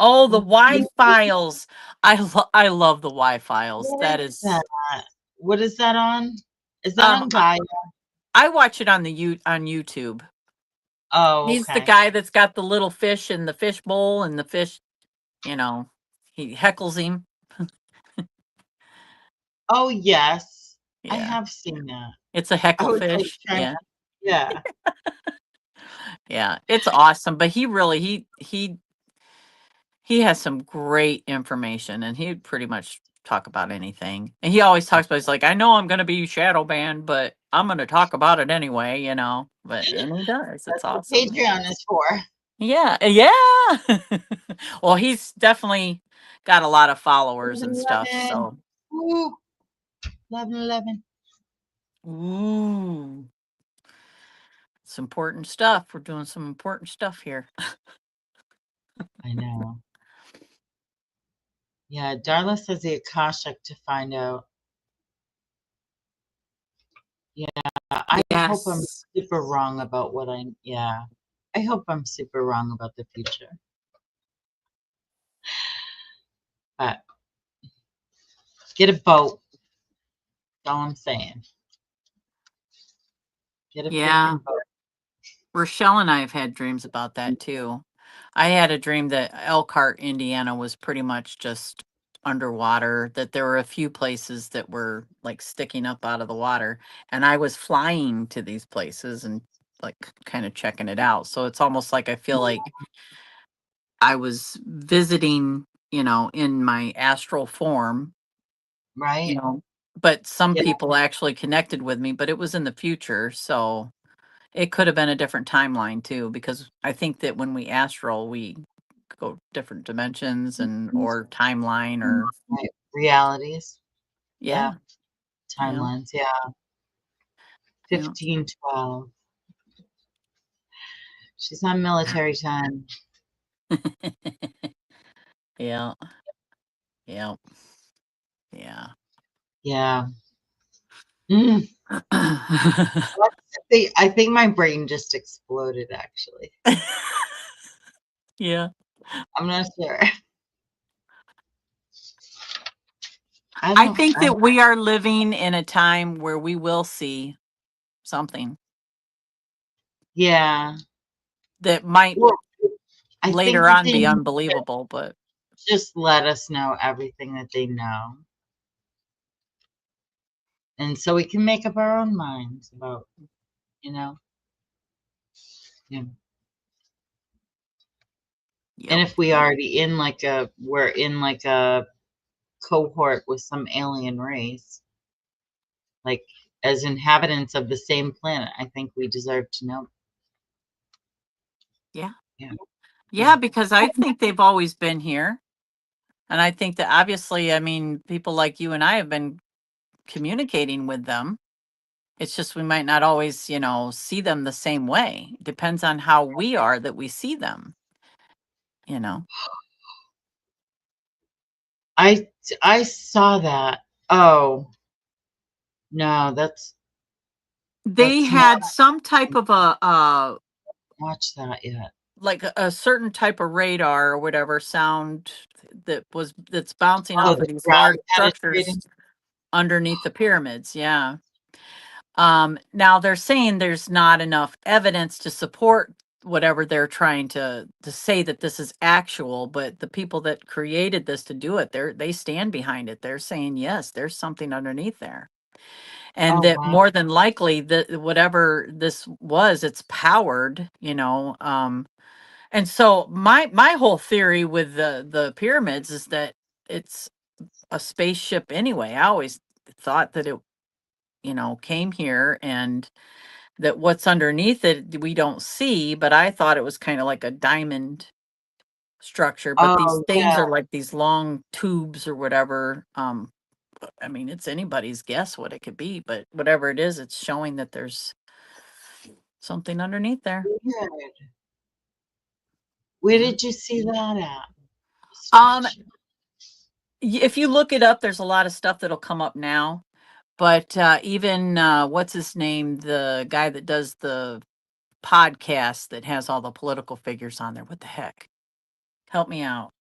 Speaker 2: Oh, the Y files. I love the Y files.
Speaker 1: What
Speaker 2: That
Speaker 1: is that?
Speaker 2: is
Speaker 1: What is that on? Is that
Speaker 2: um
Speaker 1: on
Speaker 2: I,
Speaker 1: Gaia?
Speaker 2: I watch it on on YouTube.
Speaker 1: Oh,
Speaker 2: He's the
Speaker 1: okay.
Speaker 2: guy that's got the little fish in the fish bowl and the fish, you know, he heckles him.
Speaker 1: Oh, yes. I
Speaker 2: Yeah.
Speaker 1: have seen that.
Speaker 2: It's a
Speaker 1: I
Speaker 2: heckle
Speaker 1: was like
Speaker 2: fish.
Speaker 1: trying
Speaker 2: Yeah.
Speaker 1: to, yeah.
Speaker 2: Yeah. It's awesome, but he really he has some great information and he'd pretty much talk about anything. And he always talks about he's like, I know I'm gonna be shadow banned, but I'm gonna talk about it anyway. But and he does. It's
Speaker 1: That's what
Speaker 2: awesome.
Speaker 1: Patreon is for.
Speaker 2: Yeah, yeah. Well, he's definitely got a lot of followers and stuff.
Speaker 1: 11.
Speaker 2: So,
Speaker 1: Woo. 11.
Speaker 2: ooh, it's important stuff. We're doing some important stuff here.
Speaker 1: I know. Yeah, Darla says the Akashic to find out. Yeah, I hope I'm
Speaker 2: Yes.
Speaker 1: super wrong about yeah. I hope I'm super wrong about the future. But get a boat. That's all I'm saying. Get a
Speaker 2: Yeah.
Speaker 1: freaking boat.
Speaker 2: Rochelle and I have had dreams about that too. I had a dream that Elkhart, Indiana was pretty much just underwater, that there were a few places that were like sticking up out of the water. And I was flying to these places and like kind of checking it out. So it's almost like I feel like I was visiting, in my astral form, you
Speaker 1: Right?
Speaker 2: know, but some
Speaker 1: Yeah.
Speaker 2: people actually connected with me, but it was in the future. So it could have been a different timeline too, because I think that when we astral, we go different dimensions and or timeline or
Speaker 1: Right. Realities. Yeah.
Speaker 2: yeah, yeah,
Speaker 1: Timelines. Yeah.
Speaker 2: yeah.
Speaker 1: 1512. She's on military time.
Speaker 2: Yeah, yeah, yeah.
Speaker 1: Yeah. Mm. I think my brain just exploded, actually.
Speaker 2: Yeah.
Speaker 1: I'm not sure.
Speaker 2: I think that we are living in a time where we will see something
Speaker 1: Yeah.
Speaker 2: that might
Speaker 1: Well, I think
Speaker 2: later
Speaker 1: that
Speaker 2: on
Speaker 1: they
Speaker 2: be
Speaker 1: need to
Speaker 2: unbelievable, but
Speaker 1: just let us know everything that they know. And so we can make up our own minds about, you know, yeah. And
Speaker 2: yep.
Speaker 1: if we're in like a cohort with some alien race, like as inhabitants of the same planet, I think we deserve to know.
Speaker 2: Yeah.
Speaker 1: Yeah.
Speaker 2: Yeah, because I think they've always been here. And I think that obviously, I mean, people like you and I have been communicating with them. It's just we might not always, see them the same way. Depends on how we are that we see them, you know.
Speaker 1: I saw that. Oh, no,
Speaker 2: They
Speaker 1: that's not
Speaker 2: had some type of
Speaker 1: watch that yet.
Speaker 2: like a certain type of radar or whatever sound that's bouncing
Speaker 1: Oh,
Speaker 2: off of
Speaker 1: the
Speaker 2: these
Speaker 1: ground
Speaker 2: large structures
Speaker 1: penetrating.
Speaker 2: underneath the pyramids. Yeah. Now they're saying there's not enough evidence to support whatever they're trying to say that this is actual, but the people that created this to do it, they stand behind it. They're saying yes, there's something underneath there. And
Speaker 1: Oh,
Speaker 2: that
Speaker 1: wow.
Speaker 2: more than likely that whatever this was, it's powered, and so my whole theory with the pyramids is that it's a spaceship anyway. I always thought that it, came here and that what's underneath it we don't see, but I thought it was kind of like a diamond structure, but these
Speaker 1: Oh,
Speaker 2: things
Speaker 1: yeah.
Speaker 2: are like these long tubes or whatever. I mean, it's anybody's guess what it could be, but whatever it is, it's showing that there's something underneath there.
Speaker 1: Weird. Where
Speaker 2: Yeah.
Speaker 1: did you see that at?
Speaker 2: Um,
Speaker 1: Spaceship.
Speaker 2: if you look it up, there's a lot of stuff that'll come up now. But even what's his name, the guy that does the podcast that has all the political figures on there. What the heck? Help me out.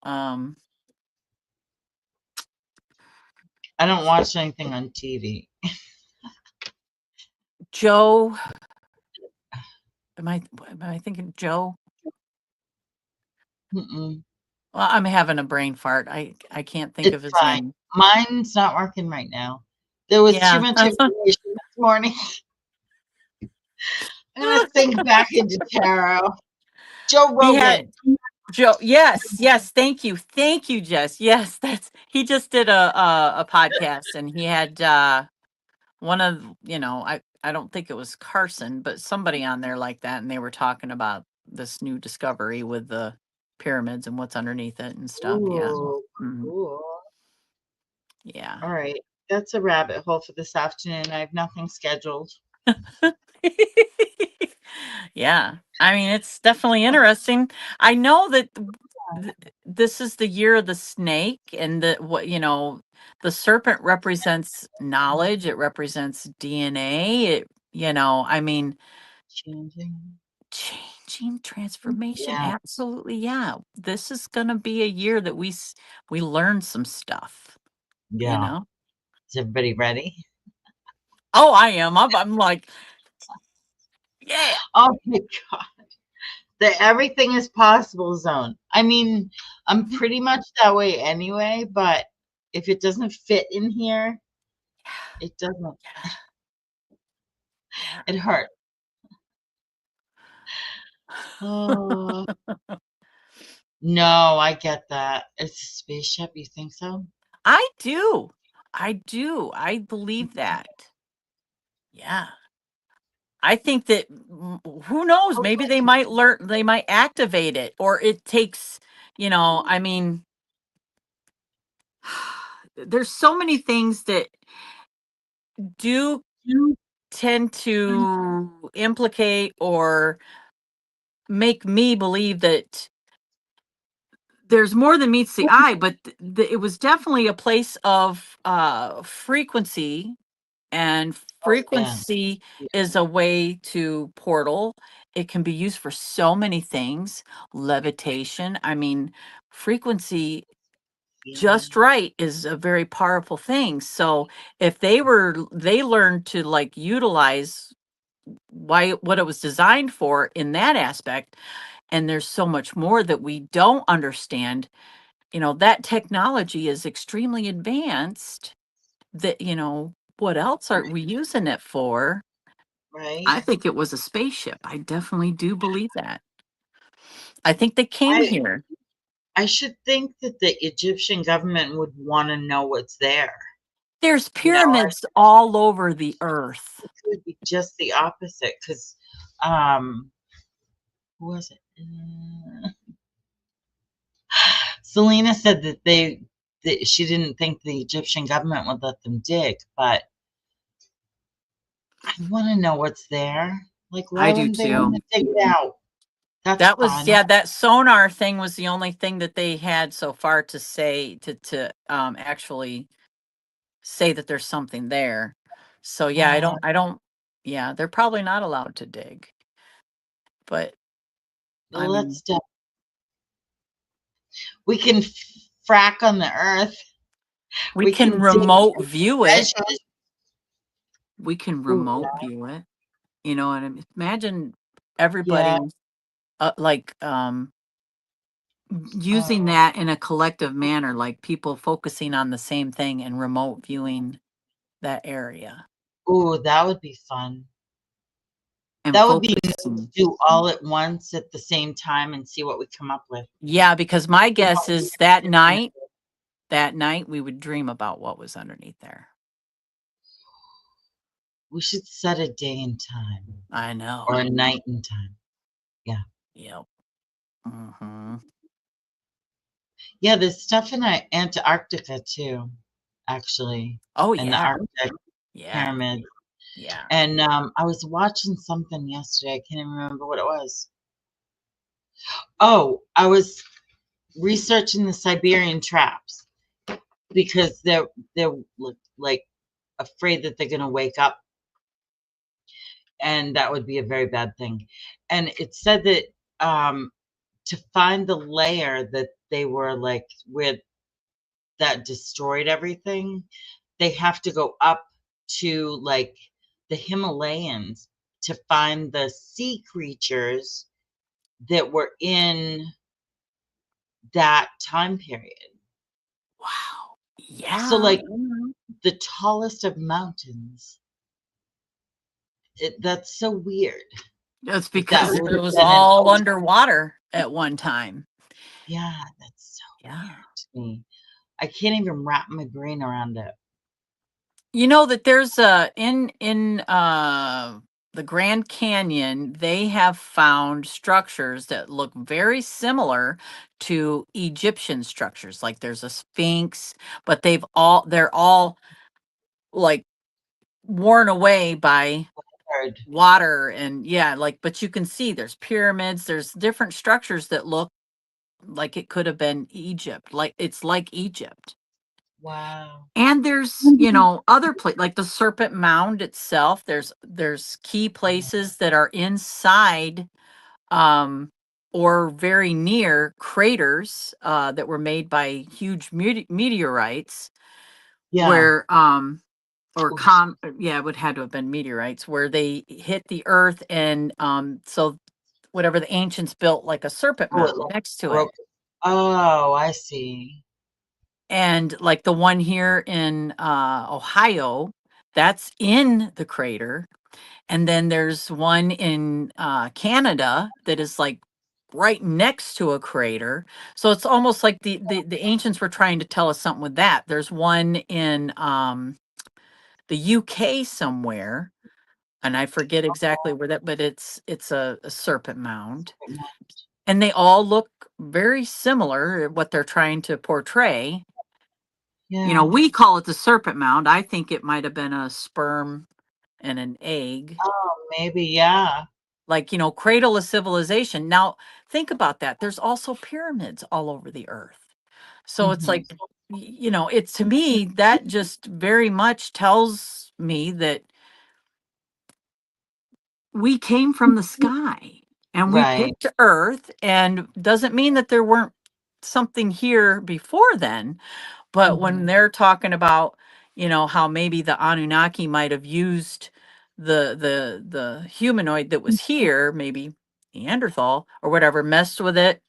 Speaker 1: I don't watch anything on TV.
Speaker 2: Joe. Am I thinking Joe?
Speaker 1: Mm-mm.
Speaker 2: Well, I'm having a brain fart. I can't think
Speaker 1: It's
Speaker 2: of his
Speaker 1: fine.
Speaker 2: name.
Speaker 1: Mine's not working right now. There was too
Speaker 2: Yeah.
Speaker 1: much information this morning. I'm gonna think back into tarot. Joe
Speaker 2: He had
Speaker 1: Rogan.
Speaker 2: Joe. Yes, yes. Thank you, Jess. Yes, that's he just did a podcast, and he had one of I don't think it was Carson, but somebody on there like that, and they were talking about this new discovery with the pyramids and what's underneath it and stuff. Yeah.
Speaker 1: Ooh,
Speaker 2: Mhm.
Speaker 1: cool.
Speaker 2: Yeah.
Speaker 1: All right. That's a rabbit hole for this afternoon. I have nothing scheduled.
Speaker 2: Yeah. I mean, it's definitely interesting. I know that this is the year of the snake, and the serpent represents knowledge, it represents DNA, I mean,
Speaker 1: Changing.
Speaker 2: changing transformation.
Speaker 1: Yeah.
Speaker 2: Absolutely. Yeah. This is going to be a year that we learn some stuff, you
Speaker 1: Yeah.
Speaker 2: know?
Speaker 1: Is everybody ready?
Speaker 2: Oh, I am. I'm like, yeah.
Speaker 1: Oh my God. The everything is possible zone. I mean, I'm
Speaker 2: Mhm.
Speaker 1: pretty much that way anyway, but if it doesn't fit in here, it doesn't.
Speaker 2: Yeah.
Speaker 1: It hurts. Oh, no, I get that. It's a spaceship. You think so?
Speaker 2: I do. I do. I believe that. Yeah. I think that who knows, maybe they
Speaker 1: Okay.
Speaker 2: might learn, they might activate it, or it takes, I mean, there's so many things that do tend to implicate or make me believe that there's more than meets the eye, but it was definitely a place of frequency, and
Speaker 1: Oh, yeah.
Speaker 2: frequency is a way to portal. It can be used for so many things. Levitation. I mean, frequency just
Speaker 1: Healing.
Speaker 2: right is a very powerful thing. So if they learned to like utilize what it was designed for in that aspect, and there's so much more that we don't understand, that technology is extremely advanced, that what else are we using it for?
Speaker 1: Right?
Speaker 2: I think it was a spaceship. I definitely do believe that. I think they came
Speaker 1: I
Speaker 2: here.
Speaker 1: I should think that the Egyptian government would want to know what's there.
Speaker 2: There's
Speaker 1: You know, I
Speaker 2: pyramids all over the earth.
Speaker 1: think it would be just the opposite because, um, who was it? Selena said that she didn't think the Egyptian government would let them dig, but I want to know what's there. Like, why
Speaker 2: I do
Speaker 1: wouldn't they want
Speaker 2: too.
Speaker 1: to dig it out? That's
Speaker 2: That was,
Speaker 1: fun.
Speaker 2: yeah, that sonar thing was the only thing that they had so far to say to actually say that there's something there. So yeah,
Speaker 1: Uh,
Speaker 2: yeah, they're probably not allowed to dig. But I mean,
Speaker 1: let's do, we can frack on the earth.
Speaker 2: we
Speaker 1: We
Speaker 2: can
Speaker 1: can dig
Speaker 2: remote view it.
Speaker 1: treasures.
Speaker 2: We can
Speaker 1: Ooh,
Speaker 2: remote view it. You know, and imagine
Speaker 1: yeah.
Speaker 2: everybody like using
Speaker 1: Oh,
Speaker 2: that in a collective manner, like people focusing on the same thing and remote viewing that area
Speaker 1: ooh, that would be fun.
Speaker 2: and
Speaker 1: That would be nice to
Speaker 2: focusing.
Speaker 1: do all at once at the same time and see what we come up with.
Speaker 2: Yeah, because my
Speaker 1: See
Speaker 2: guess
Speaker 1: how weird
Speaker 2: is
Speaker 1: it is gonna be.
Speaker 2: that night we would dream about what was underneath there.
Speaker 1: We should set a day and time
Speaker 2: I
Speaker 1: or
Speaker 2: know.
Speaker 1: a night and time. Yeah.
Speaker 2: Yep. Hmm.
Speaker 1: Yeah, there's stuff in Antarctica too, actually,
Speaker 2: Oh
Speaker 1: in the
Speaker 2: yeah.
Speaker 1: Arctic
Speaker 2: Yeah.
Speaker 1: pyramid.
Speaker 2: Yeah.
Speaker 1: And I was watching something yesterday. I can't even remember what it was. Oh, I was researching the Siberian traps because they're like afraid that they're gonna wake up, and that would be a very bad thing. And it said that to find the layer that they were like where that destroyed everything, they have to go up to like the Himalayas to find the sea creatures that were in that time period.
Speaker 2: Wow.
Speaker 1: So,
Speaker 2: Yeah.
Speaker 1: like the tallest of mountains, that's so weird
Speaker 2: That's
Speaker 1: that that
Speaker 2: because it
Speaker 1: would have
Speaker 2: was
Speaker 1: been an
Speaker 2: all
Speaker 1: ocean.
Speaker 2: underwater at one time.
Speaker 1: Yeah, that's so
Speaker 2: Yeah.
Speaker 1: weird to me. I can't even wrap my brain around it.
Speaker 2: You know that there's in the Grand Canyon, they have found structures that look very similar to Egyptian structures. Like there's a sphinx, but they're all like worn away by
Speaker 1: Weird.
Speaker 2: water and yeah, like but you can see there's pyramids, there's different structures that look like it could have been Egypt. Like it's like Egypt.
Speaker 1: Wow.
Speaker 2: And there's, you know, other like the Serpent Mound itself. There's key places that are inside um or very near craters that were made by huge meteorites
Speaker 1: Yeah.
Speaker 2: where or
Speaker 1: Ooh,
Speaker 2: yeah, it would had to have been meteorites where they hit the earth and so whatever the ancients built like a serpent
Speaker 1: oh, it
Speaker 2: mound
Speaker 1: like
Speaker 2: next to it.
Speaker 1: broke. Oh, I see.
Speaker 2: And like the one here in Ohio, that's in the crater. And then there's one in Canada that is like right next to a crater. So it's almost like the ancients were trying to tell us something with that. There's one in the UK somewhere, and I forget exactly where that, but it's a serpent mound. And they all look very similar, what they're trying to portray. You know,
Speaker 1: Yeah.
Speaker 2: we call it the serpent mound. I think it might have been a sperm and an egg,
Speaker 1: Oh, maybe, yeah.
Speaker 2: like, you know, cradle of civilization. Now, think about that. There's also pyramids all over the earth. So it's
Speaker 1: Mhm.
Speaker 2: like, you know, it's to me, that just very much tells me that we came from the sky and we
Speaker 1: Right.
Speaker 2: picked Earth, and doesn't mean that there weren't something here before then. But when
Speaker 1: Mhm.
Speaker 2: they're talking about, you know, how maybe the Anunnaki might have used the humanoid that was here, maybe Neanderthal or whatever, messed with it.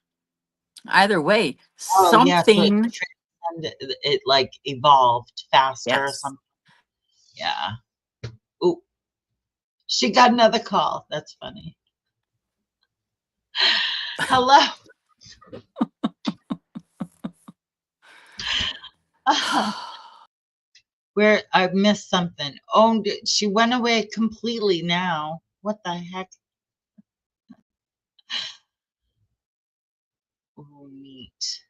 Speaker 2: Either way,
Speaker 1: Oh, yeah, so it
Speaker 2: something.
Speaker 1: it, like, evolved faster or
Speaker 2: Yes.
Speaker 1: something. Yeah. Ooh, she got another call. That's funny. Hello. Where I missed something. Oh, she went away completely now. What the heck? Oh, neat.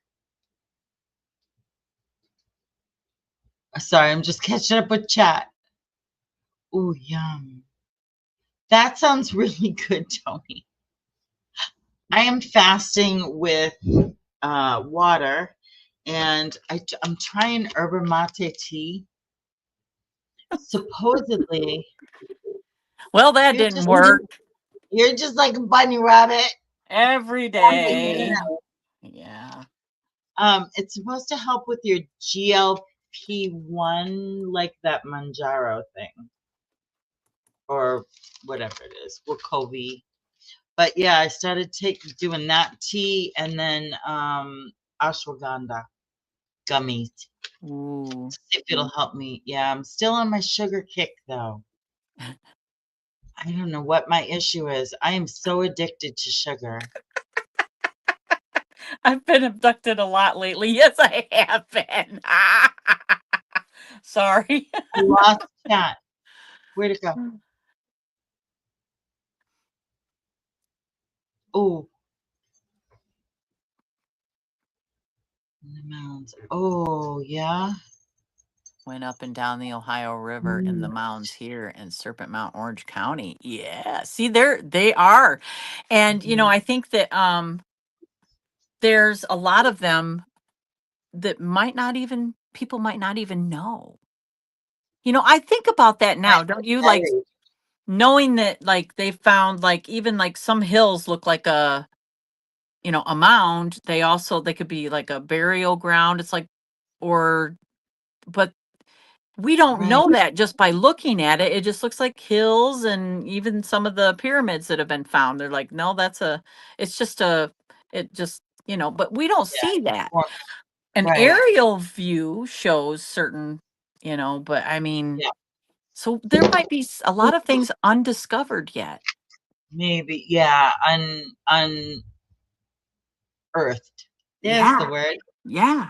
Speaker 1: Sorry, I'm just catching up with chat. Ooh, yum. That sounds really good, Tony. I am fasting with water, and I'm trying yerba mate tea. Supposedly,
Speaker 2: Well, that
Speaker 1: you're
Speaker 2: didn't
Speaker 1: just
Speaker 2: work.
Speaker 1: you're just like a bunny rabbit.
Speaker 2: Every
Speaker 1: Hanging in
Speaker 2: day.
Speaker 1: there.
Speaker 2: Yeah.
Speaker 1: It's supposed to help with your GLP-1, like that Manjaro thing. or whatever it is, Wegovy. But yeah, I started doing that tea and then ashwagandha gummies.
Speaker 2: Ooh.
Speaker 1: See if it'll help me. Yeah, I'm still on my sugar kick though. I don't know what my issue is. I am so addicted to sugar.
Speaker 2: I've been abducted a lot lately. Yes, I have been. Sorry.
Speaker 1: I lost chat. Where'd it go? Oh, in the mountains. Oh, yeah.
Speaker 2: Went up and down the Ohio River in the
Speaker 1: Mm,
Speaker 2: mountains here in Serpent Mountain, Orange County. Yeah. See, they are. And
Speaker 1: mhm.
Speaker 2: I think that there's a lot of them that people might not even know. I think about that
Speaker 1: I
Speaker 2: now. Don't you, like,
Speaker 1: very.
Speaker 2: knowing that, like, they found, like, even like some hills look like a mound. They could be like a burial ground. It's like, or but we don't
Speaker 1: Right.
Speaker 2: know that just by looking at it. It just looks like hills, and even some of the pyramids that have been found, they're like, no, it's just it just, but we don't
Speaker 1: Yeah.
Speaker 2: see that.
Speaker 1: More,
Speaker 2: An
Speaker 1: right.
Speaker 2: aerial view shows certain, but I mean,
Speaker 1: Yeah.
Speaker 2: so there might be a lot of things undiscovered yet.
Speaker 1: Maybe. Yeah. Unearthed. There's the
Speaker 2: Yeah.
Speaker 1: word.
Speaker 2: Yeah.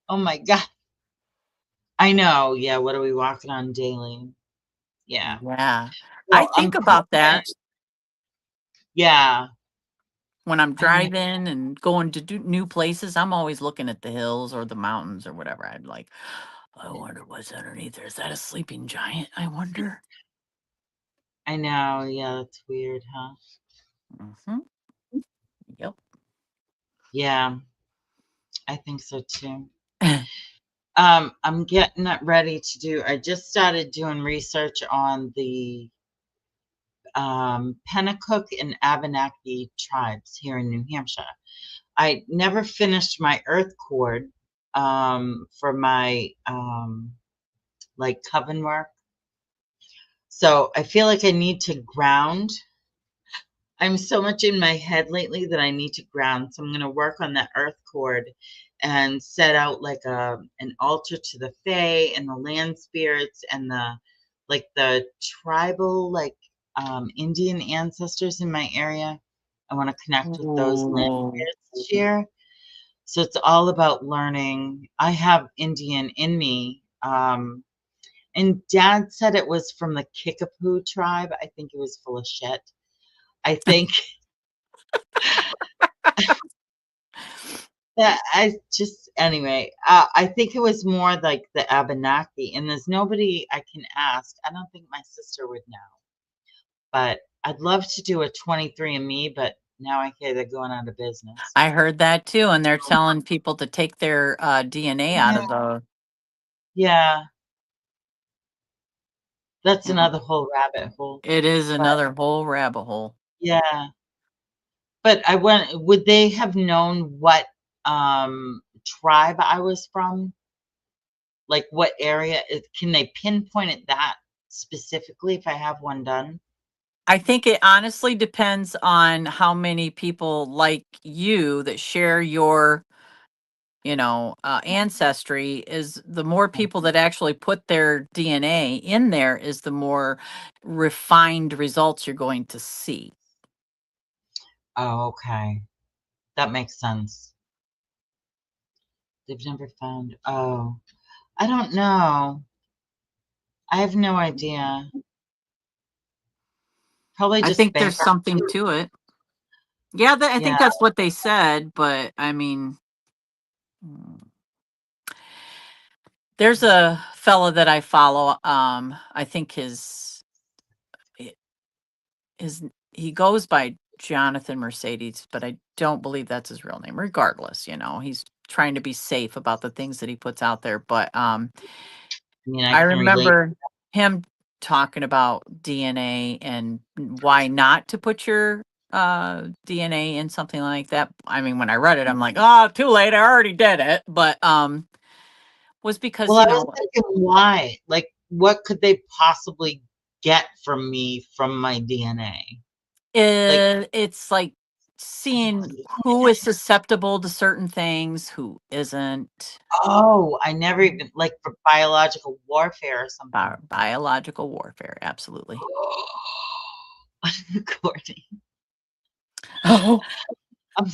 Speaker 1: Oh my God. I know. Yeah. What are we walking on daily? Yeah.
Speaker 2: Yeah. I
Speaker 1: Well, I'm
Speaker 2: think about
Speaker 1: confident.
Speaker 2: that
Speaker 1: Yeah.
Speaker 2: when I'm
Speaker 1: I know.
Speaker 2: driving and going to new places. I'm always looking at the hills or the mountains or whatever. I'd like, I wonder what's underneath there. Is that a sleeping giant? I wonder.
Speaker 1: I know. Yeah. That's weird, huh?
Speaker 2: Hmm. Yep.
Speaker 1: Yeah. I think so too. I'm getting it ready to do. I just started doing research on the Pennacook and Abenaki tribes here in New Hampshire. I never finished my earth cord for my like coven work. So I feel like I need to ground. I'm so much in my head lately that I need to ground. So I'm going to work on that earth cord and set out like an altar to the fae and the land spirits and the tribal Indian ancestors in my area. I want to connect with those land
Speaker 2: Ooh.
Speaker 1: spirits this year. So it's all about learning. I have Indian in me. And Dad said it was from the Kickapoo tribe. I think it was full of shit. I think that I just anyway, I think it was more like the Abenaki, and there's nobody I can ask. I don't think my sister would know, but I'd love to do a 23andMe, but now I hear they're going out of business.
Speaker 2: I heard that too. And they're telling people to take their DNA out
Speaker 1: Yeah,
Speaker 2: of the,
Speaker 1: yeah, that's
Speaker 2: you know,
Speaker 1: another whole rabbit hole.
Speaker 2: it is
Speaker 1: But
Speaker 2: another whole rabbit hole.
Speaker 1: yeah, but I went. Would they have known what tribe I was from? Like what area? Can they pinpoint it that specifically if I have one done?
Speaker 2: I think it honestly depends on how many people like you that share your, ancestry. Is the more people that actually put their DNA in there, is the more refined results you're going to see.
Speaker 1: Oh, okay. That makes sense. They've never found. Oh, I don't know. I have no idea. Probably
Speaker 2: I
Speaker 1: just
Speaker 2: think there's
Speaker 1: bankruptcy.
Speaker 2: something to it. Yeah, I
Speaker 1: Yeah.
Speaker 2: think that's what they said, but I mean, mm, there's a fella that I follow. I think his he goes by Jonathan Mercedes, but I don't believe that's his real name. Regardless, he's trying to be safe about the things that he puts out there. But
Speaker 1: I mean, I
Speaker 2: I
Speaker 1: can relate.
Speaker 2: remember him talking about DNA and why not to put your DNA in something like that. I mean, when I read it, I'm like, oh, too late. I already did it. But was because,
Speaker 1: Well, I was thinking why? Like, what could they possibly get from me from my DNA? Like,
Speaker 2: It's like seeing who is susceptible to certain things, who isn't.
Speaker 1: oh, I never even like for biological warfare or something.
Speaker 2: Biological warfare, absolutely.
Speaker 1: Courtney,
Speaker 2: Oh,
Speaker 1: I'm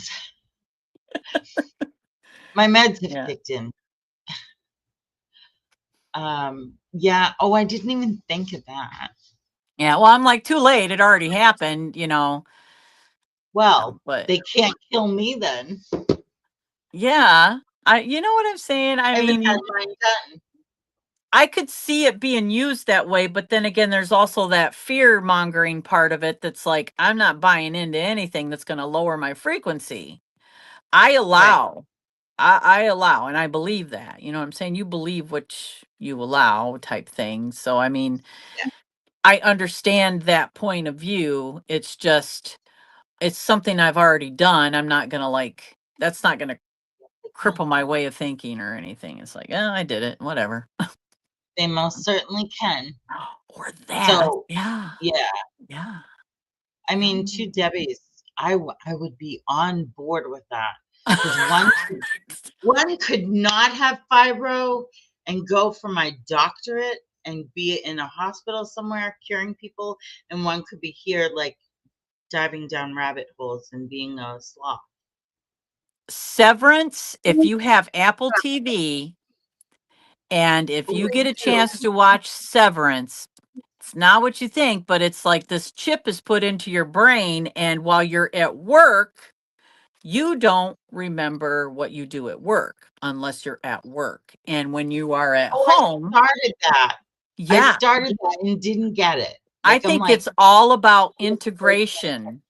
Speaker 1: my meds have
Speaker 2: yeah.
Speaker 1: kicked in. Yeah. Oh, I didn't even think of that.
Speaker 2: Yeah, well, I'm like, too late. It already happened,
Speaker 1: Well,
Speaker 2: but
Speaker 1: they can't kill me then.
Speaker 2: yeah, you know what I'm saying? I
Speaker 1: I haven't had
Speaker 2: mean,
Speaker 1: mine done.
Speaker 2: I could see it being used that way, but then again, there's also that fear mongering part of it that's like, I'm not buying into anything that's going to lower my frequency. I
Speaker 1: Right.
Speaker 2: allow, I allow, and I believe that. You know what I'm saying? You believe what you allow type thing. So, I mean,
Speaker 1: Yeah.
Speaker 2: I understand that point of view. It's just, it's something I've already done. I'm not going to like, that's not going to cripple my way of thinking or anything. It's like, oh, I did it, whatever.
Speaker 1: They most certainly can.
Speaker 2: Or that.
Speaker 1: So,
Speaker 2: Yeah.
Speaker 1: yeah.
Speaker 2: Yeah.
Speaker 1: I
Speaker 2: Yeah.
Speaker 1: mean, two Debbies, I would be on board with that because one could not have fibro and go for my doctorate and be in a hospital somewhere curing people, and one could be here like diving down rabbit holes and being a sloth.
Speaker 2: Severance, if you have Apple TV and if
Speaker 1: Oh,
Speaker 2: you
Speaker 1: I
Speaker 2: get a
Speaker 1: do.
Speaker 2: chance to watch Severance, it's not what you think, but it's like this chip is put into your brain, and while you're at work, you don't remember what you do at work unless you're at work. And when you are at
Speaker 1: Oh, I
Speaker 2: home,
Speaker 1: started that. I
Speaker 2: yeah,
Speaker 1: started that and didn't get it.
Speaker 2: I
Speaker 1: Like I'm
Speaker 2: think
Speaker 1: like,
Speaker 2: it's all about integration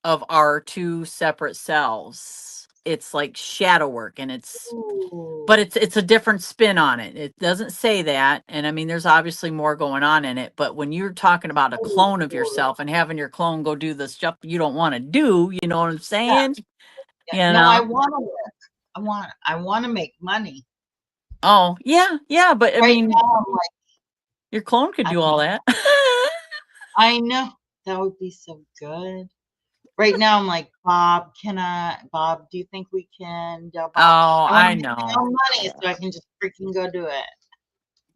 Speaker 2: of our two separate selves. It's like shadow work, and but
Speaker 1: ooh,
Speaker 2: it's a different spin on it. It doesn't say that, and I mean there's obviously more going on in it, but when you're talking about a clone of
Speaker 1: ooh.
Speaker 2: yourself and having your clone go do the stuff you don't want to do, you know what I'm
Speaker 1: Yeah,
Speaker 2: saying?
Speaker 1: yeah.
Speaker 2: You
Speaker 1: No, I
Speaker 2: know?
Speaker 1: want to work. I want to make money.
Speaker 2: Oh, yeah, yeah, but I
Speaker 1: Right
Speaker 2: mean,
Speaker 1: now, I'm like,
Speaker 2: your clone could
Speaker 1: I
Speaker 2: do all that.
Speaker 1: I know that would be so good. Right now, I'm like, Bob, Bob, do you think we can? Yeah, Bob,
Speaker 2: Oh,
Speaker 1: I want to
Speaker 2: I
Speaker 1: make my
Speaker 2: know.
Speaker 1: own money
Speaker 2: Yeah.
Speaker 1: so I can just freaking go do it.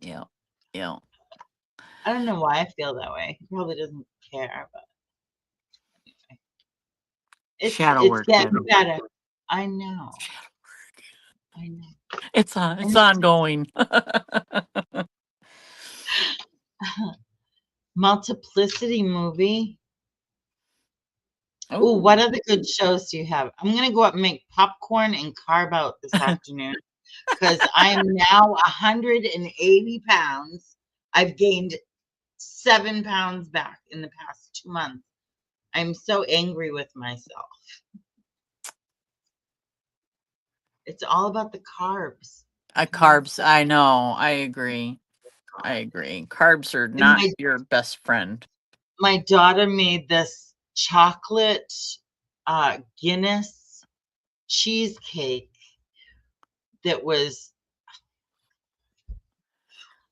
Speaker 2: Yeah. Yeah.
Speaker 1: I don't know why I feel that way. He probably doesn't care, but it's
Speaker 2: Shadow
Speaker 1: it's
Speaker 2: work,
Speaker 1: getting
Speaker 2: Debbie.
Speaker 1: better. I know. I know.
Speaker 2: It's
Speaker 1: And
Speaker 2: ongoing.
Speaker 1: Multiplicity movie. Ooh, what
Speaker 2: Oh.
Speaker 1: other good shows do you have? I'm gonna go up and make popcorn and carve out this afternoon because I am now 180 pounds. I've gained 7 pounds back in the past 2 months. I'm so angry with myself. It's all about the carbs. I can't
Speaker 2: Carbs,
Speaker 1: stop.
Speaker 2: I know. I agree. I agree. Carbs are
Speaker 1: And
Speaker 2: not your best friend.
Speaker 1: my daughter made this chocolate Guinness cheesecake that was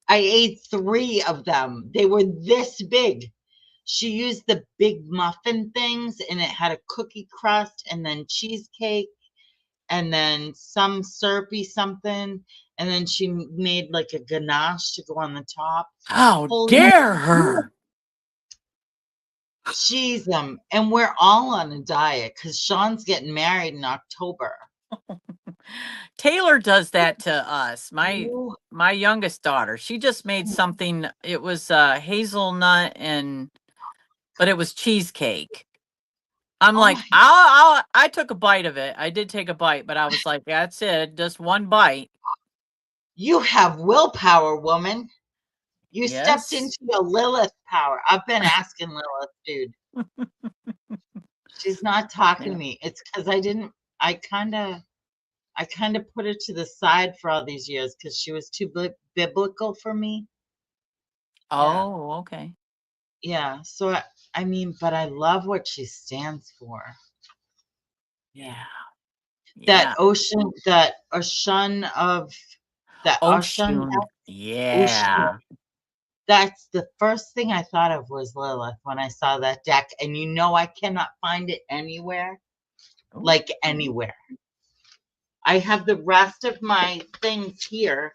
Speaker 1: I ate 3 of them. They were this big. She used the big muffin things, and it had a cookie crust and then cheesecake and then some syrupy something, and then she made, like, a ganache to go on the top.
Speaker 2: How
Speaker 1: Holy
Speaker 2: dare her?
Speaker 1: jeez, and we're all on a diet because Sean's getting married in October.
Speaker 2: Taylor does that to us.
Speaker 1: Ooh,
Speaker 2: My youngest daughter, she just made something. It was hazelnut but it was cheesecake. I'm
Speaker 1: oh
Speaker 2: like,
Speaker 1: my
Speaker 2: I took a bite of it. I did take a bite, but I was like, that's it, just one bite.
Speaker 1: you have willpower, woman. You stepped
Speaker 2: Yes.
Speaker 1: into your Lilith power. I've been asking Lilith, dude. She's not talking
Speaker 2: Yeah.
Speaker 1: to me. It's because I didn't I kinda put her to the side for all these years because she was too biblical for me. Yeah,
Speaker 2: Oh, okay.
Speaker 1: yeah, so I mean, but I love what she stands for. Yeah.
Speaker 2: Yeah. Yeah.
Speaker 1: That ocean of that ocean
Speaker 2: Ocean.
Speaker 1: ocean
Speaker 2: Yeah.
Speaker 1: That's the first thing I thought of was Lilith when I saw that deck, and I cannot find it anywhere,
Speaker 2: Oh.
Speaker 1: like anywhere. I have the rest of my things here.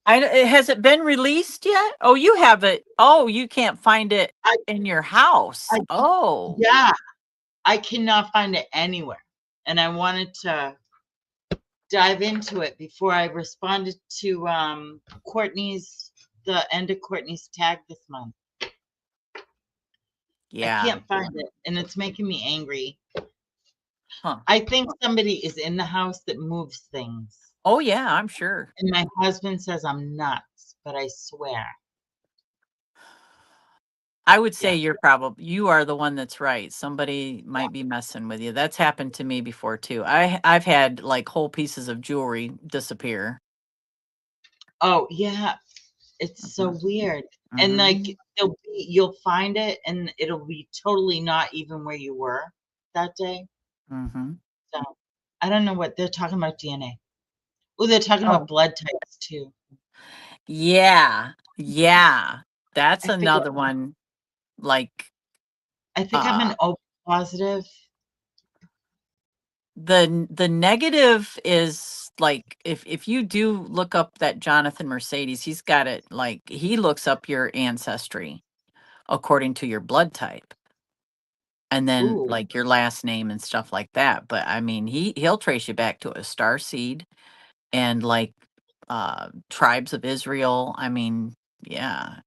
Speaker 2: Has it been released yet? Oh, you have it. Oh, you can't find it
Speaker 1: I,
Speaker 2: in your house.
Speaker 1: I,
Speaker 2: Oh,
Speaker 1: yeah, I cannot find it anywhere, and I wanted to dive into it before I responded to the end of Courtney's tag this month. I
Speaker 2: yeah.
Speaker 1: can't find it, and it's making me angry.
Speaker 2: Huh.
Speaker 1: I think somebody is in the house that moves things.
Speaker 2: Oh, yeah, I'm sure.
Speaker 1: And my husband says I'm nuts, but I swear.
Speaker 2: I would say
Speaker 1: Yeah.
Speaker 2: you are the one that's right. Somebody might be messing with you. That's happened to me before too. I've had like whole pieces of jewelry disappear.
Speaker 1: Oh, yeah. It's so weird. And like
Speaker 2: Mm-hmm.
Speaker 1: you'll find it and it'll be totally not even where you were that day.
Speaker 2: Mm-hmm.
Speaker 1: So I don't know what they're talking about DNA. Oh, they're talking about
Speaker 2: Oh,
Speaker 1: blood types too.
Speaker 2: yeah. Yeah. That's
Speaker 1: I think
Speaker 2: another one. Like
Speaker 1: I think I'm
Speaker 2: uh
Speaker 1: an O positive.
Speaker 2: the negative is like if you do look up that Jonathan Mercedes, he's got it like he looks up your ancestry according to your blood type and then
Speaker 1: Ooh.
Speaker 2: like your last name and stuff like that. But I mean, he'll trace you back to a star seed and like tribes of Israel. I mean, yeah.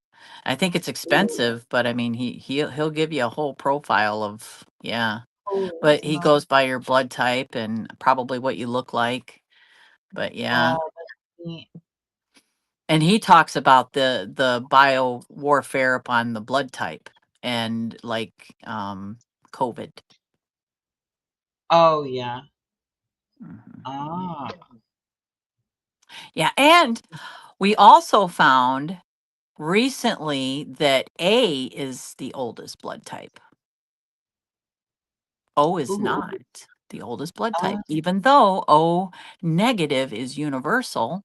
Speaker 2: I think it's
Speaker 1: Ooh.
Speaker 2: expensive, but I mean, he'll give you a whole profile of yeah.
Speaker 1: Holy
Speaker 2: But he
Speaker 1: smokes.
Speaker 2: goes by your blood type and probably what you look like. But yeah.
Speaker 1: Oh, that's neat.
Speaker 2: And he talks about the bio warfare upon the blood type and like COVID.
Speaker 1: Oh yeah.
Speaker 2: Mhm.
Speaker 1: Ah.
Speaker 2: Yeah, and we also found recently that A is the oldest blood type. O is
Speaker 1: Ooh.
Speaker 2: not the oldest blood
Speaker 1: Uh,
Speaker 2: type, even though O negative is universal.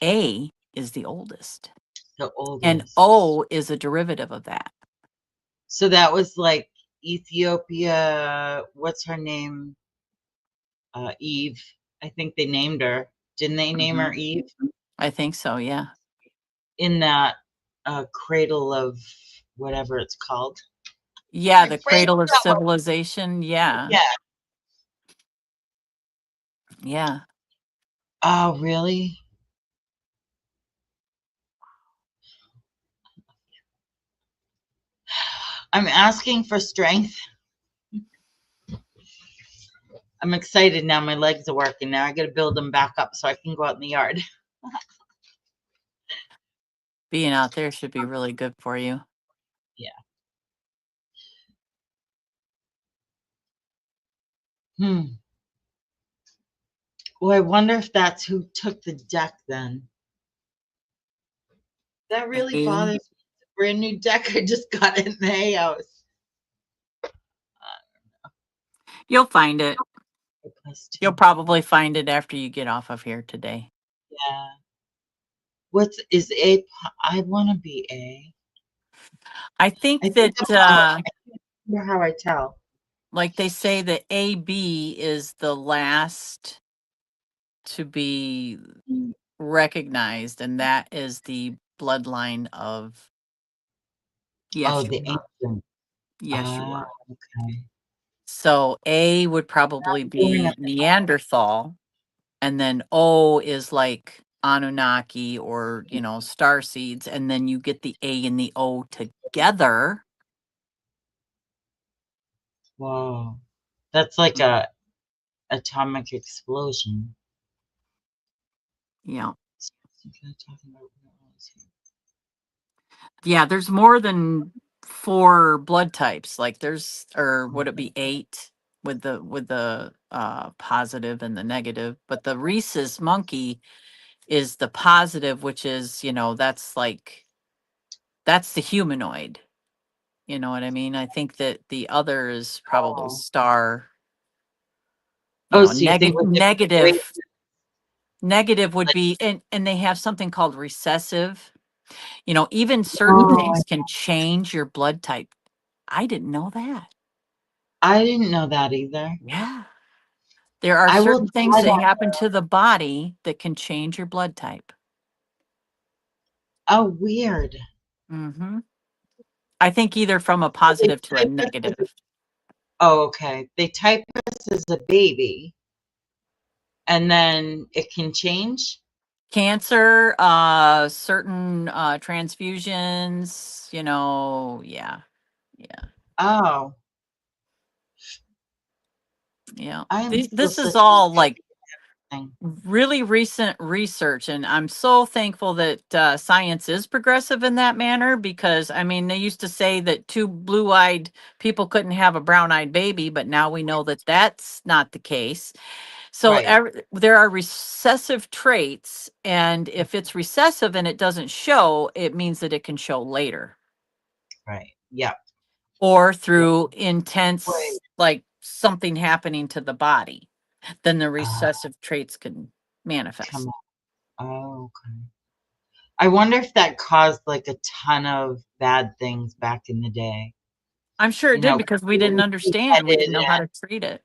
Speaker 2: A is the oldest.
Speaker 1: the
Speaker 2: And
Speaker 1: oldest.
Speaker 2: O is a derivative of that.
Speaker 1: So that was like Ethiopia. What's her name? Eve. I think they named her. Didn't they name her
Speaker 2: Mhm.
Speaker 1: Eve?
Speaker 2: I think so, yeah.
Speaker 1: In that cradle of whatever it's called.
Speaker 2: Yeah,
Speaker 1: My
Speaker 2: the
Speaker 1: brain's
Speaker 2: cradle of
Speaker 1: not working.
Speaker 2: civilization, yeah.
Speaker 1: Yeah.
Speaker 2: Yeah.
Speaker 1: Oh, really? I'm asking for strength. I'm excited now. My legs are working. Now I got to build them back up so I can go out in the yard.
Speaker 2: Being out there should be really good for you.
Speaker 1: Yeah. Hmm. Well, I wonder if that's who took the deck then. That really
Speaker 2: A.
Speaker 1: bothers me. It's a brand new deck I just got in the hay house.
Speaker 2: You'll find it.
Speaker 1: Plus
Speaker 2: You'll
Speaker 1: two.
Speaker 2: probably find it after you get off of here today.
Speaker 1: Yeah. What's is A? I want to be A.
Speaker 2: I think
Speaker 1: I think
Speaker 2: that,
Speaker 1: I can't remember how I tell.
Speaker 2: like they say that AB is the last to be
Speaker 1: Mm.
Speaker 2: recognized, and that is the bloodline of
Speaker 1: Oh, the
Speaker 2: Yeshua.
Speaker 1: ancient. Ah,
Speaker 2: Yeshua.
Speaker 1: okay.
Speaker 2: So A would probably
Speaker 1: Boring
Speaker 2: be
Speaker 1: at the
Speaker 2: Neanderthal, and then O is like Anunnaki or, star seeds, and then you get the A and the O together.
Speaker 1: Whoa. That's like
Speaker 2: Mhm.
Speaker 1: a atomic explosion.
Speaker 2: Yeah.
Speaker 1: Okay, talking about minerals here.
Speaker 2: Yeah, there's more than 4 blood types. Like or would it be 8 with the positive and the negative? But the rhesus monkey is the positive, which is, that's the humanoid. You know what I mean? I think that the other is probably
Speaker 1: Oh.
Speaker 2: star,
Speaker 1: Oh, so you think
Speaker 2: negative
Speaker 1: with different races,
Speaker 2: negative would
Speaker 1: like,
Speaker 2: be and they have something called recessive. Even certain things can change your blood type. I didn't know that.
Speaker 1: I didn't know that either.
Speaker 2: Yeah. There are
Speaker 1: I will
Speaker 2: certain things
Speaker 1: try
Speaker 2: that
Speaker 1: that.
Speaker 2: happen to the body that can change your blood type.
Speaker 1: Oh, weird.
Speaker 2: Hmm. I think either from a
Speaker 1: So they
Speaker 2: positive to a
Speaker 1: type us as
Speaker 2: negative.
Speaker 1: oh, okay. They type us as a baby, and then it can change?
Speaker 2: Cancer, certain transfusions, yeah. Yeah.
Speaker 1: Oh,
Speaker 2: Yeah.
Speaker 1: I am still
Speaker 2: This is
Speaker 1: such a
Speaker 2: all like
Speaker 1: thing.
Speaker 2: really recent research, and I'm so thankful that science is progressive in that manner, because I mean, they used to say that two blue-eyed people couldn't have a brown-eyed baby, but now we know that that's not the case. So
Speaker 1: Right,
Speaker 2: there are recessive traits, and if it's recessive and it doesn't show, it means that it can show later,
Speaker 1: right. Yep.
Speaker 2: or
Speaker 1: Yep.
Speaker 2: through
Speaker 1: Wait.
Speaker 2: intense, like something happening to the body. Then the
Speaker 1: Uh,
Speaker 2: recessive traits can
Speaker 1: come
Speaker 2: manifest.
Speaker 1: on. Oh, okay. I wonder if that caused like a ton of bad things back in the day.
Speaker 2: I'm sure it
Speaker 1: You
Speaker 2: did,
Speaker 1: know,
Speaker 2: because we didn't
Speaker 1: being
Speaker 2: understand. We
Speaker 1: big-headed
Speaker 2: didn't know how
Speaker 1: and,
Speaker 2: to treat it.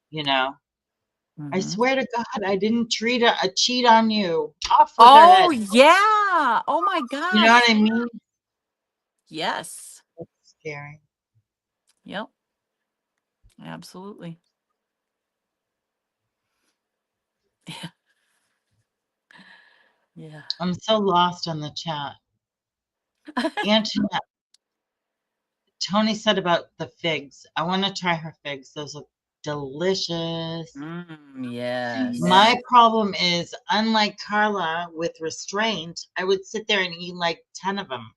Speaker 1: you know, I
Speaker 2: Hmm.
Speaker 1: swear to God, I didn't cheat on you. Off with her
Speaker 2: Oh,
Speaker 1: head.
Speaker 2: yeah. Oh, my
Speaker 1: You know what
Speaker 2: gosh.
Speaker 1: I mean?
Speaker 2: Yes.
Speaker 1: That's scary.
Speaker 2: Yep. Absolutely. Yeah.
Speaker 1: I'm so lost on the chat. Antoinette, Tony said about the figs. I want to try her figs. Those look delicious.
Speaker 2: Yes.
Speaker 1: My problem is, unlike Carla with restraint, I would sit there and eat like 10 of them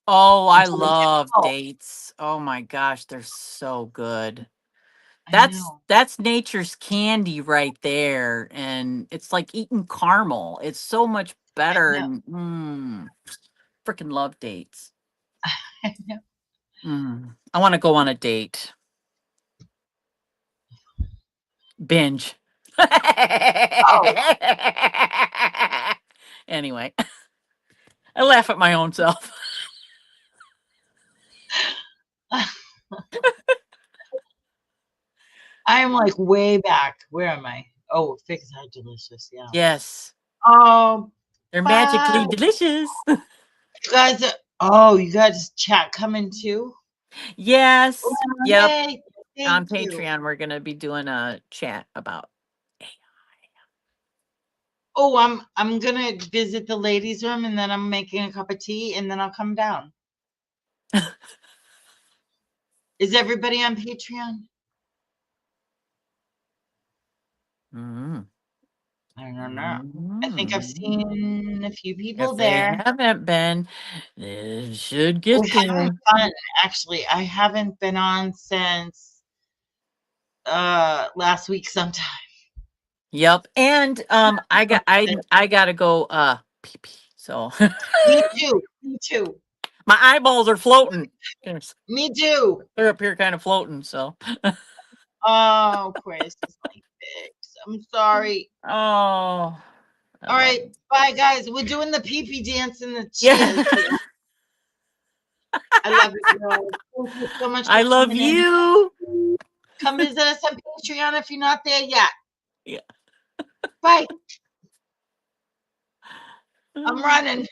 Speaker 2: Oh, I
Speaker 1: until I get
Speaker 2: love
Speaker 1: full.
Speaker 2: dates. Oh my gosh, they're so good.
Speaker 1: I
Speaker 2: That's
Speaker 1: know.
Speaker 2: that's nature's candy right there, and it's like eating caramel. It's so much
Speaker 1: I
Speaker 2: better,
Speaker 1: know.
Speaker 2: and freaking love dates.
Speaker 1: I know.
Speaker 2: I want to go on a date. Binge.
Speaker 1: Oh,
Speaker 2: Anyway, I laugh at my own self.
Speaker 1: I'm like way back. Where am I? Oh, figs are delicious. Yeah.
Speaker 2: Yes,
Speaker 1: Oh,
Speaker 2: they're
Speaker 1: bye.
Speaker 2: magically delicious.
Speaker 1: You guys, oh, you guys chat coming too?
Speaker 2: Yes.
Speaker 1: Oh,
Speaker 2: Yep.
Speaker 1: yay. Thank
Speaker 2: On
Speaker 1: you.
Speaker 2: Patreon, we're going to be doing a chat about AI.
Speaker 1: Oh, I'm gonna visit the ladies' room and then I'm making a cup of tea and then I'll come down. Is everybody on Patreon?
Speaker 2: Mm.
Speaker 1: I don't know. I think I've
Speaker 2: Mm.
Speaker 1: seen a few people
Speaker 2: If they
Speaker 1: there.
Speaker 2: haven't been, they should
Speaker 1: We're
Speaker 2: get
Speaker 1: having
Speaker 2: there.
Speaker 1: fun, actually. I haven't been on since last week sometime.
Speaker 2: Yep. And I gotta go pee pee. So
Speaker 1: Me too. Me too.
Speaker 2: my eyeballs are floating. Yes,
Speaker 1: Me too.
Speaker 2: they're up here kind of floating, so
Speaker 1: Oh, Chris is like fix. I'm sorry.
Speaker 2: oh, I
Speaker 1: All
Speaker 2: love
Speaker 1: right.
Speaker 2: it.
Speaker 1: Bye guys. We're doing the pee-pee dance in the
Speaker 2: Yeah.
Speaker 1: chairs here. I love you, girls. Thank you so much
Speaker 2: I
Speaker 1: for
Speaker 2: love
Speaker 1: coming in.
Speaker 2: you.
Speaker 1: Come visit us on Patreon if you're not there yet.
Speaker 2: Yeah.
Speaker 1: Bye. I'm running.